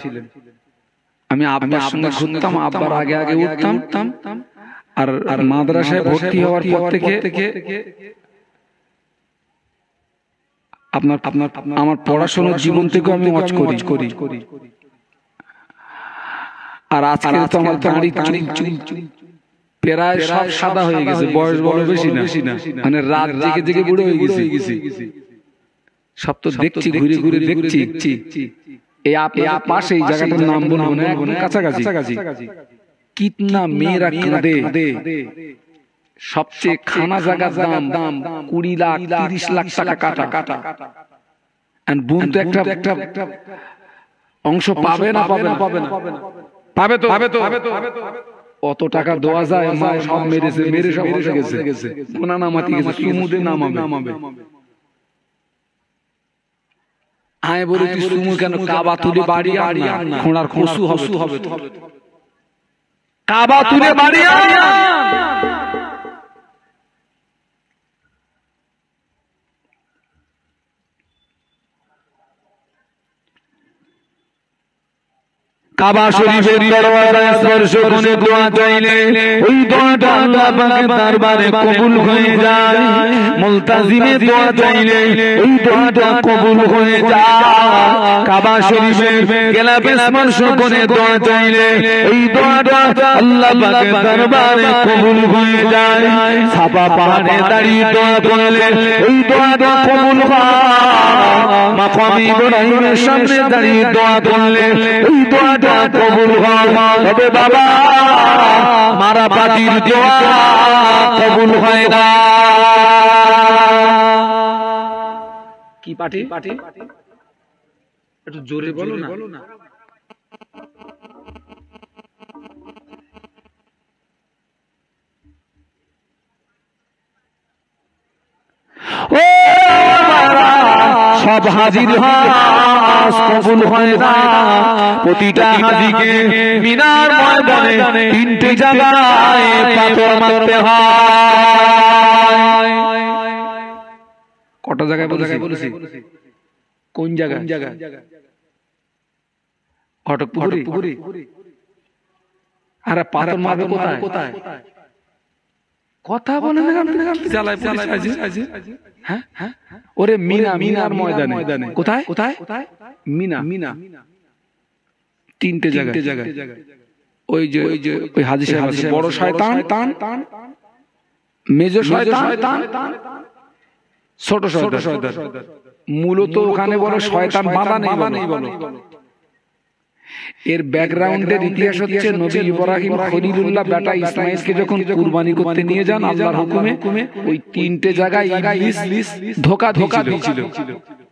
আমি আব্বার সঙ্গে ঘুরতাম আব্বার আগে উঠতাম আর মাদ্রাসায় ভর্তি হওয়ার পর থেকে আপনার আমার পড়াশোনার জীবন থেকে আমি ওয়াজ করি আর আজকে তো আমার দাড়ি প্রায় সব সাদা হয়ে গেছে বয়স বড় বেশি না মানে রাত জেগে বুড়ো হয়ে গেছি সব তো দেখছি ঘুরে দেখছি এই আপনার পাশে এই জায়গাটার নাম বলবো না একদম কাছাকাছি কিতনা মেয়েরা কাঁদে সবচেয়ে খানা জায়গার দাম 20 লাখ 30 লাখ টাকা কাটা এন্ড বোন তো একটা অংশ পাবে না পাবে তো অত টাকা দেওয়া যায় মা সব মেরে সব গেছে গুনাহ নামাতে গেছে সুমুদে নামাবে আয় বলে তুই সুমু কেন কাবা তুলে বাড়ি আর না খোঁড়ার কসু হবে কাবা তুলে বাড়ি কাবা শরীফের দরওয়াজায় স্পর্শ করে দোয়া চাইলে ওই দোয়াটা আল্লাহ পাকের দরবারে কবুল হয়ে যায়। মুলতাজিমে দোয়া চাইলে ওই দোয়াটা কবুল হয়ে যায়। কাবা শরীফের গেলাপে স্পর্শ করে দোয়া চাইলে এই দোয়াটা আল্লাহ পাকের দরবারে কবুল হয়ে যায়। সাফা পাহাড়ে দাঁড়িয়ে দোয়া করলে এই দোয়াটা কবুল হয়। মাকাম ইব্রাহিমের সামনে দাঁড়িয়ে দোয়া করলে এই দোয়াটা কবুল হয়। তবে বাবা মারা পাটির দোয়া কবুল হয় না। কি পাটি? একটু জোরে বলো না। ও সব হাজির হজ কবুল হয় না। প্রতিটা হাজিকে মিনার ময়দানে 3টে জায়গায় পাথর মারতে হয়। কটা জায়গায় বলেছি? কোন জায়গা? ঘটকপুকুরি। আরে পাথর মারবে কোথায়? কথা বলে না জ্বালায় পুলিশ। হ্যাঁ ওরে মিনার ময়দানে। কোথায়? মিনা 3টে জায়গা। ওই যে ওই হাজী সাহেব বড় শয়তান, মেজর শয়তান, ছোট শয়তান। মূলত ওখানে বলো শয়তান বাধা নেই বলো। এর ব্যাকগ্রাউন্ডের ইতিহাস হচ্ছে নবী ইব্রাহিম খলিলুল্লাহ বেটা ইসমাঈলকে যখন কুরবানি করতে নিয়ে যান আল্লাহর হুকুমে, ওই 3টে জায়গায় ইবলিস ধোঁকা দিয়েছিল।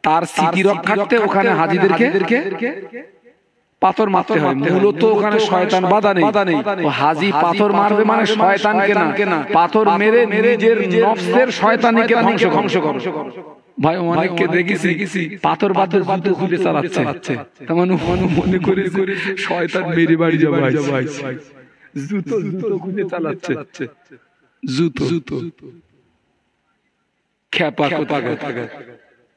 তার স্মৃতি রক্ষার্থে ওখানে হাজীদেরকে পাথর মারতে হয়। মূলত ওখানে শয়তান বাধা নেই। ও হাজী পাথর মারবে মানে শয়তানকে না, পাথর মেরে নিজের নফসের শয়তানিকে ধ্বংস করো। ভাই অনেককে দেখেছি পাথর বাঁধে জুতো খুলে চালাচ্ছে। তার মানে মনে করে শয়তান মেরে বাড়ি যাবে। জুতো খুলে চালাচ্ছে। জুতো খেপা কোথাকার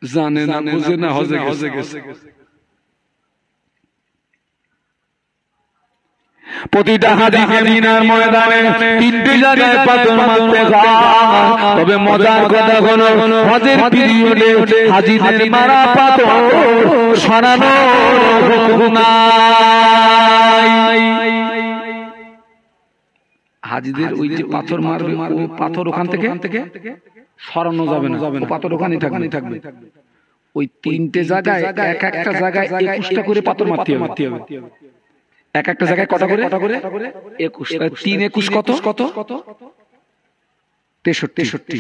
জানে না বুঝে না হজে গেছে। প্রতিটা হাজিকে মিনার ময়দানে 3টে জায়গায় পাথর মারতে হয়। তবে মজার কথা হলো হজের পিরিয়ডে হাজিদের মারা পাথর সরানোর হুকুম নাই। হাজিদের ওই যে পাথর মারবে পাথর ওখান থেকে সরানো যাবে না। পাথর ওখানেই থাকবে। ওই 3টে জায়গায় এক একটা জায়গায় 21টা করে পাথর মারতে হবে। এক একটা জায়গায় কটা করে? 21। 3 21 কত? 63।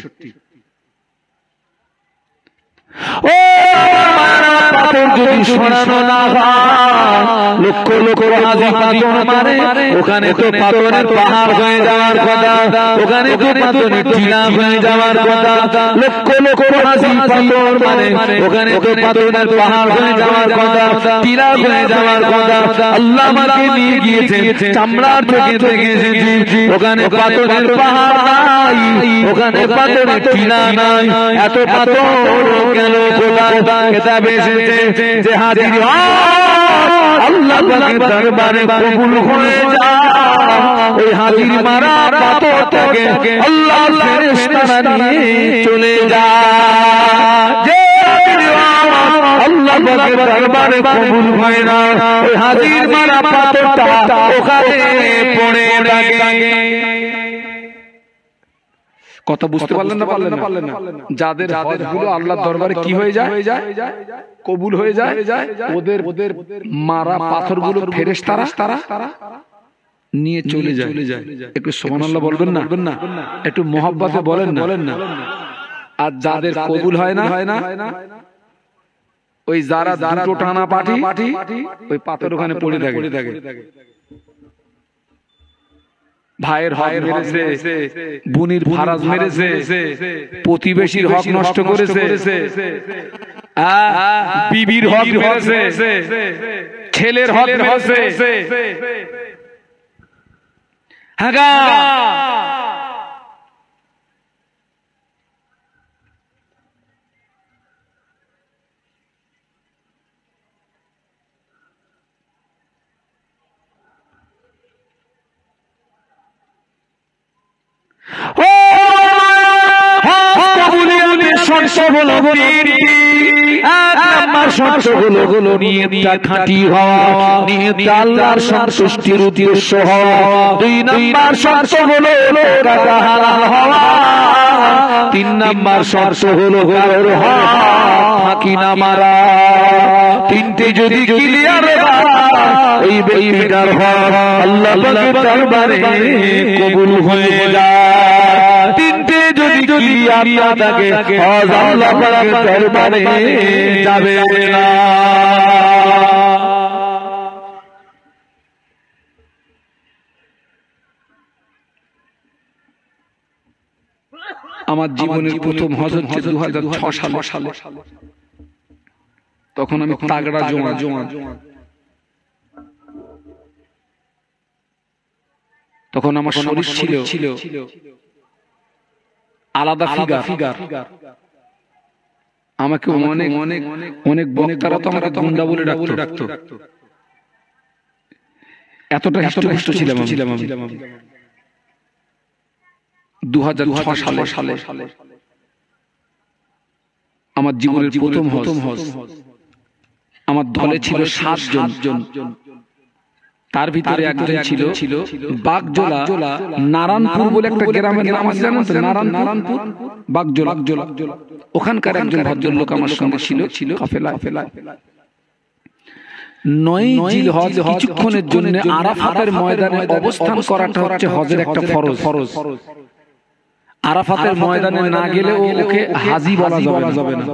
ও পাথর যদি সরানো না হয়, লক্ষ হাজি পাথর মারে, ওখানে তো পাথরের পাহাড় হয়ে যাওয়ার কথা, ওখানে তো পাথরের টিলা হয়ে যাওয়ার কথা। লক্ষ হাজি পাথর মারে, ওখানে তো পাথরের পাহাড় হয়ে যাওয়ার কথা, টিলা হয়ে যাওয়ার কথা। আল্লাহ আমাকে নিয়ে গিয়েছে চামড়ার চোখে দেখেছি, ওখানে পাথরের পাহাড় নাই, ওখানে পাথরের টিলা নাই। এত পাথর কেন? কিতাবে এসেছে যে হাজির আল্লাহ পাকের দরবারে কবুল হয়ে যায়। ওই হাজির মারা পাথর থেকে আল্লাহ ফেরেশতারা নিয়ে চলে যায়। আল্লাহ পাকের দরবারে কবুল হয় না, ওই হাজির মারা পাথরটা ওখানে পড়ে থাকে। কথা বুঝতে পারলেন না? যাদের হজগুলো আল্লাহর দরবারে কি হয়ে যায়? কবুল হয়ে যায়। ওদের মারা পাথরগুলো ফেরেশতারা নিয়ে চলে যায়। একটু সুবহানাল্লাহ বলবেন না? একটু মহব্বতে বলেন না? আর যাদের কবুল হয় না, ওই যারা দুটো টানা পাঠি ওই পাথর ওখানে পড়ে থাকে। ভাইয়ের হক মেরেছে, বুনির ফারাজ মেরেছে, প্রতিবেশীর হক নষ্ট করেছে, বিবির হক মেরেছে, ছেলের হক মেরেছে, হ্যাঁ নিয়তটা খাঁটি হওয়া, নিয়তটা আল্লাহর সন্তুষ্টির উদ্দেশ্য হওয়া। 2 নাম্বার শর্ত হলো টাকা হালাল হওয়া। 3 নাম্বার শর্ত হলো গায়ের হক ফাঁকি না মারা। 3টে যদি ক্লিয়ার হয় এই ব্যক্তিটার হক আল্লাহ পাকের দরবারে কবুল হয়ে যায়। 3টে যদি ক্লিয়ার না থাকে আল্লাহ পাকের দরবারে যাবে না। আমার জীবনের প্রথম হজ হচ্ছে 2006 সালে। তখন আমি তাগড়া জোয়ান। তখন আমার শরীর ছিল আলাদা ফিগার। আমাকে অনেক বক্তারা তো আমাকে গুন্ডা বলে ডাকতো। এতটা হৃষ্টপুষ্ট ছিলাম আমি। 2006 সালে আমার জীবনের প্রথম হজ। আমার দলে ছিল 7 জন। তার ভিতরে একজন ছিল বাগজোলা, নারায়ণপুর বলে একটা গ্রামের নাম আছে জানেন তো? নারায়ণপুর বাগজোলা। ওখানকার একজন ভদ্রলোক আমার সঙ্গে ছিল কাফেলায়। 9 জিলহজ কিছুক্ষণের জন্য আরাফাতের ময়দানে অবস্থান করাটা হচ্ছে হজের একটা ফরজ। আরাফাতের ময়দানে না গেলে ওকে হাজি বলা যাবে না।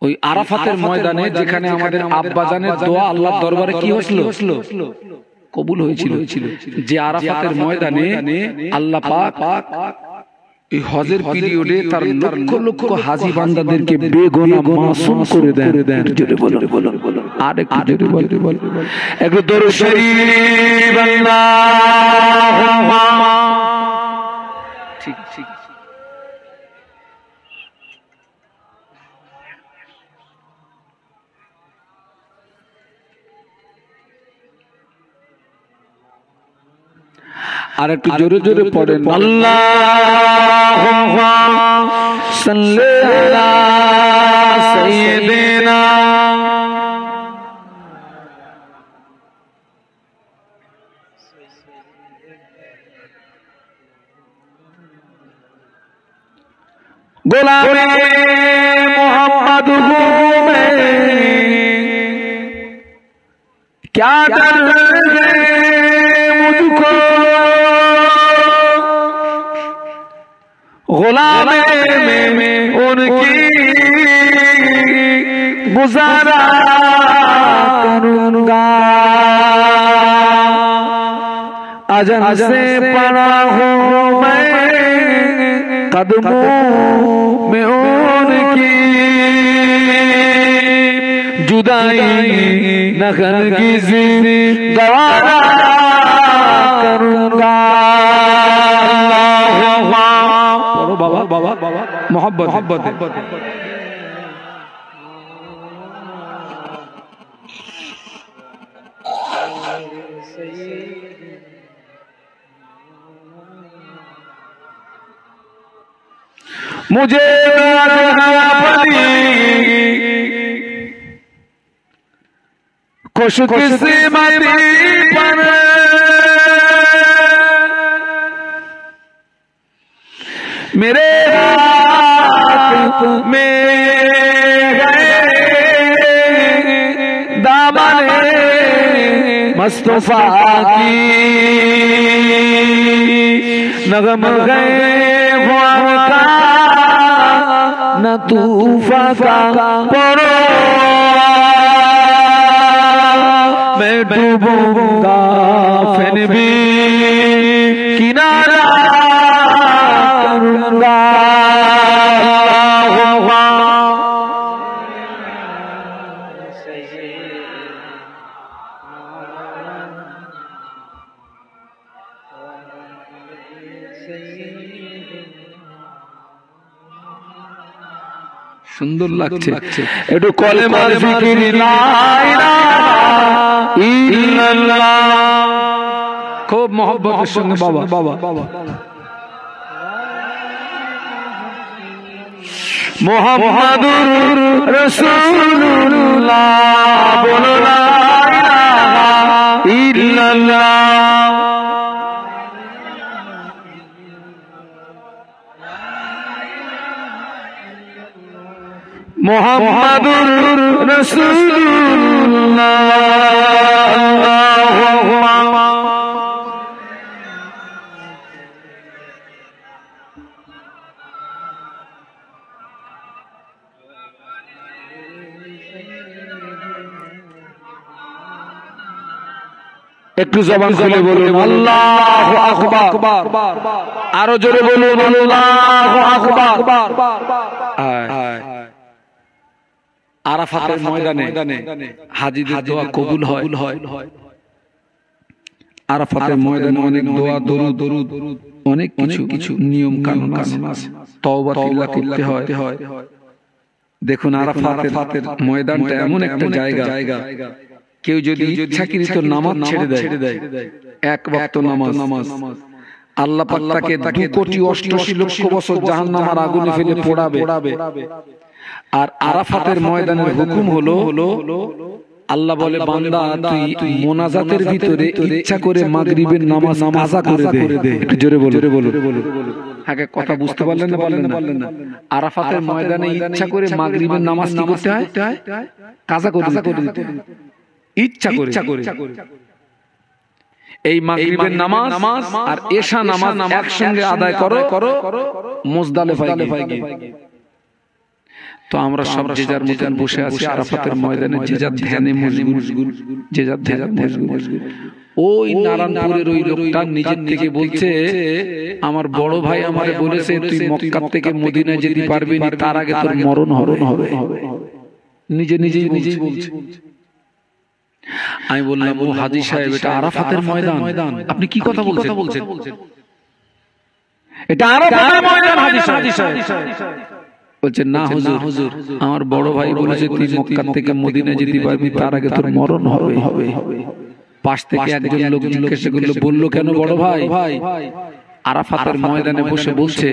ওই আরাফাতের ময়দানে যেখানে আমাদের আব্বাজানের দোয়া আল্লাহর দরবারে কি হয়েছিল? কবুল হয়েছিল। যে আরাফাতের ময়দানে আল্লাহ পাক এই হজের পিরিয়ডে তার লক্ষ লক্ষ হাজি বান্দাদেরকে বেগুনাহ মাসুম করে দেন। জোরে বলুন আর একটু জোরে বলুন। একটু দরুদ শরীফ আল্লাহুম্মা ঠিক। আর একটু জোরে পড়েন আল্লাহুম্মা সাল্লি আলা সাইয়্যিদিনা গোলামে মোহাম্মদ में क्या डर है मुझको गुलामे में उनकी गुजारा करूंगा अजन से पड़ा हूँ मैं कदमों में उनकी जुदाई न हरगिज़ गवारा करूंगा बाबा मोहब्बत मुझे खुशकिस्मती पर मेरे हाथ में दामने मुस्तफा की नगम गए का न तूफा का परो मैं डूबूंगा फिर भी किनारा करूंगा সুন্দর লাগছে। একটু কলেমার জিকির লা ইলাহা ইল্লাল্লাহ খুব মহব্বতের সঙ্গে বাবা মুহাম্মাদুর রাসূলুল্লাহ বলো লা ইলাহা ইল্লাল্লাহ। মুহাম্মাদুর রাসূলুল্লাহ আল্লাহুম্মা একটু জবান খুলে বলুন আল্লাহু আকবার, আরো জোরে বলুন আল্লাহু আকবার। আরাফাতের ময়দানে হাজীদের দোয়া কবুল হয়। আরাফাতের ময়দানে অনেক দোয়া দরুদ অনেক কিছু নিয়ম কানুন আছে, তওবা করতে হয়। দেখুন আরাফাতের ময়দানটা এমন একটা জায়গা, কেউ যদি ইচ্ছাকৃত নামাজ ছেড়ে দেয়, এক ওয়াক্ত নামাজ, আল্লাহ পাক তাকে 2,88,00,000 বছর জাহান্নামের আগুনে ফেলে পোড়াবে। আর আরাফাতের ময়দানের হুকুম হলো আল্লাহ বলে বান্দা তুই মোনাজাতের ভিতরে ইচ্ছা করে মাগরিবের নামাজ কাজা করে দে। একটু জোরে বলো। আগে কথা বুঝতে পারলেন না? আরাফাতের ময়দানে ইচ্ছা করে মাগরিবের নামাজ কি করতে হয়? কাজা করে দিতে, ইচ্ছা করে। এই মাগরিবের নামাজ আর এশা নামাজ একসঙ্গে আদায় করো মুজদালিফায় গিয়ে। তো আমরা সব যে যার মতন বসে আছি আরাফাতের ময়দানে, যে যার ধ্যানে মশগুল, যে যার ধ্যানে মশগুল। ওই নারায়ণপুরের ওই লোকটা নিজের থেকে বলছে আমার বড় ভাই আমারে বলেছে তুই মক্কা থেকে মদিনায় যেতে পারবি না, তার আগে তোর মরণ হবে। নিজেই বলছে। আমি বললাম ও হাজী সাহেব, এটা আরাফাতের ময়দান, আপনি কি কথা বলছেন? এটা আরাফাতের ময়দান হাজী সাহেব। বলছে না হুজুর, আমার বড় ভাই বলেছে তুই মক্কা থেকে মদিনায় যেতে পারবি, তার আগে তোর মরণ হবে। পাশ থেকে একজন লোক জিজ্ঞাসা করলো, বললো কেন বড় ভাই? আরাফাতের ময়দানে বসে বলছে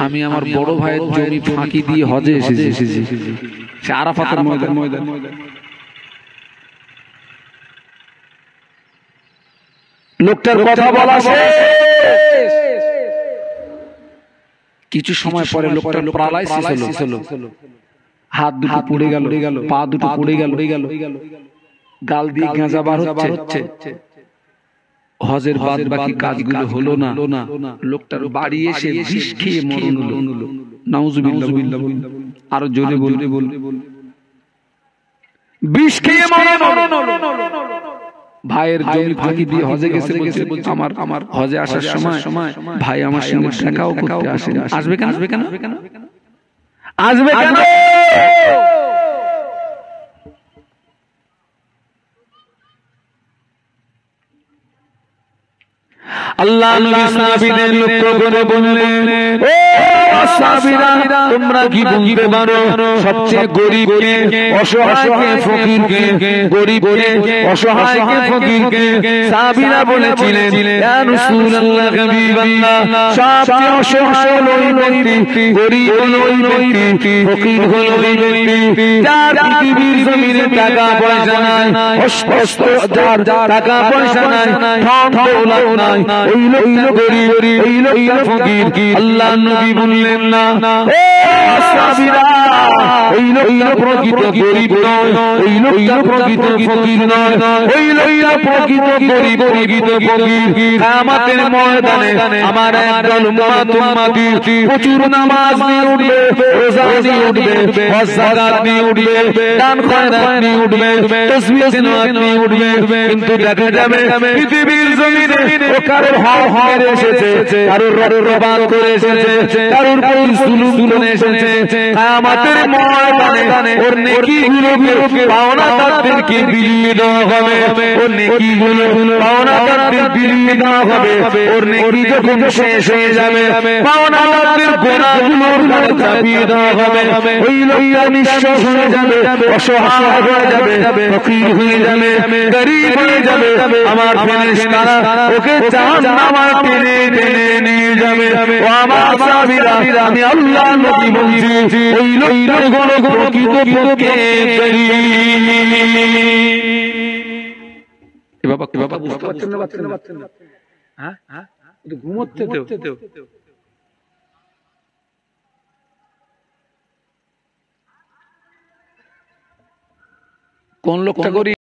আমি আমার বড় ভাইয়ের জমি ফাঁকি দিয়ে হজে এসেছি। সে আরাফাতের ময়দান। লোকটার কথা বলা শেষ। কিছু সময় পরে লোকটার প্যারালাইসিস হলো, হাত দুটো পুড়ে গেল, পা দুটো পুড়ে গেল, গাল দিয়ে গাঁজা বার হচ্ছে। হজের বাদ বাকি কাজগুলো হলো না। লোকটার বাড়ি এসে বিষ খেয়ে মরণ হলো। নাউজুবিল্লাহ। আরো জোরে বল। বিষ খেয়ে মরণ হলো। ভাইয়ের জমি ফাঁকি দিয়ে হজে গেছে, আমার হজে আসার সময় ভাই আমার সঙ্গে দেখাও করতে আসে। আসবে কেন? আল্লাহ নবী সাহাবীদের লক্ষ্য করে বললেন, ও সাহাবীরা তোমরা কি বুঝতে পারো সবচেয়ে গরীবকে, অসহায়কে, ফকিরকে, গরীবকে, অসহায়কে, ফকিরকে? সাহাবীরা বলেছিলেন ইয়া রাসূলুল্লাহ, হাবিবাল্লাহ, সবচেয়ে অসহায় হলো ওই ব্যক্তি, গরীব হলো ওই ব্যক্তি, ফকির হলো ওই ব্যক্তি যার পৃথিবীর জমিনে টাকা পয়সা নাই, যার টাকা পয়সা নাই, ধন দৌলত নাই, ওই লোকটা গরীব, ওই লোকটা ফকির। আল্লাহ নবী বললেন না, ও সাহাবীরা, ওই লোকটা প্রকৃত গরীব নয়, ওই লোকটা প্রকৃত ফকির নয়, ওই লোকটা প্রকৃত গরীব, প্রকৃত ফকির। কিয়ামতের ময়দানে আমার একদল উম্মতি প্রচুর নামাজ নিয়ে উঠবে, রোজা নিয়ে উঠবে, হজ যাকাত নিয়ে উঠবে, দান খয়রাত নিয়ে উঠবে, তাসবিহ তিলাওয়াত নিয়ে উঠবে, কিন্তু দেখা যাবে পৃথিবীর জমিনে ও কারোর হক মেরে এসেছে, কারোর রক্তপাত করে এসেছে, কারোর ওর প্রতি জুলুম করে এসেছে কিয়ামতের ময়দানে ওর নেকিগুলোকে পাওনাদারদেরকে বিলিয়ে দেওয়া হবে ওর নেকিগুলো পাওনাদারদের বিলিয়ে দেওয়া হবে ওর নেকি যখন শেষ হয়ে যাবে পাওনাদারদের গুনাহগুলোর উপরে চাপিয়ে দেওয়া হবে ওই লোকটা নিঃস্ব হয়ে যাবে অসহায় হয়ে যাবে ফকির হয়ে যাবে গরীব হয়ে যাবে আমার ফেরেশতারা ওকে জাহান্নামে টেনে টেনে নিয়ে যাবে ও আমার সাহাবীরা আমি আল্লাহ নবী বলছি ওই লোকটার গুণ প্রকৃতপক্ষে বাবা বুঝতে পারছেন না হ্যাঁ ঘুমোচ্ছে তো কোন লোকটা করি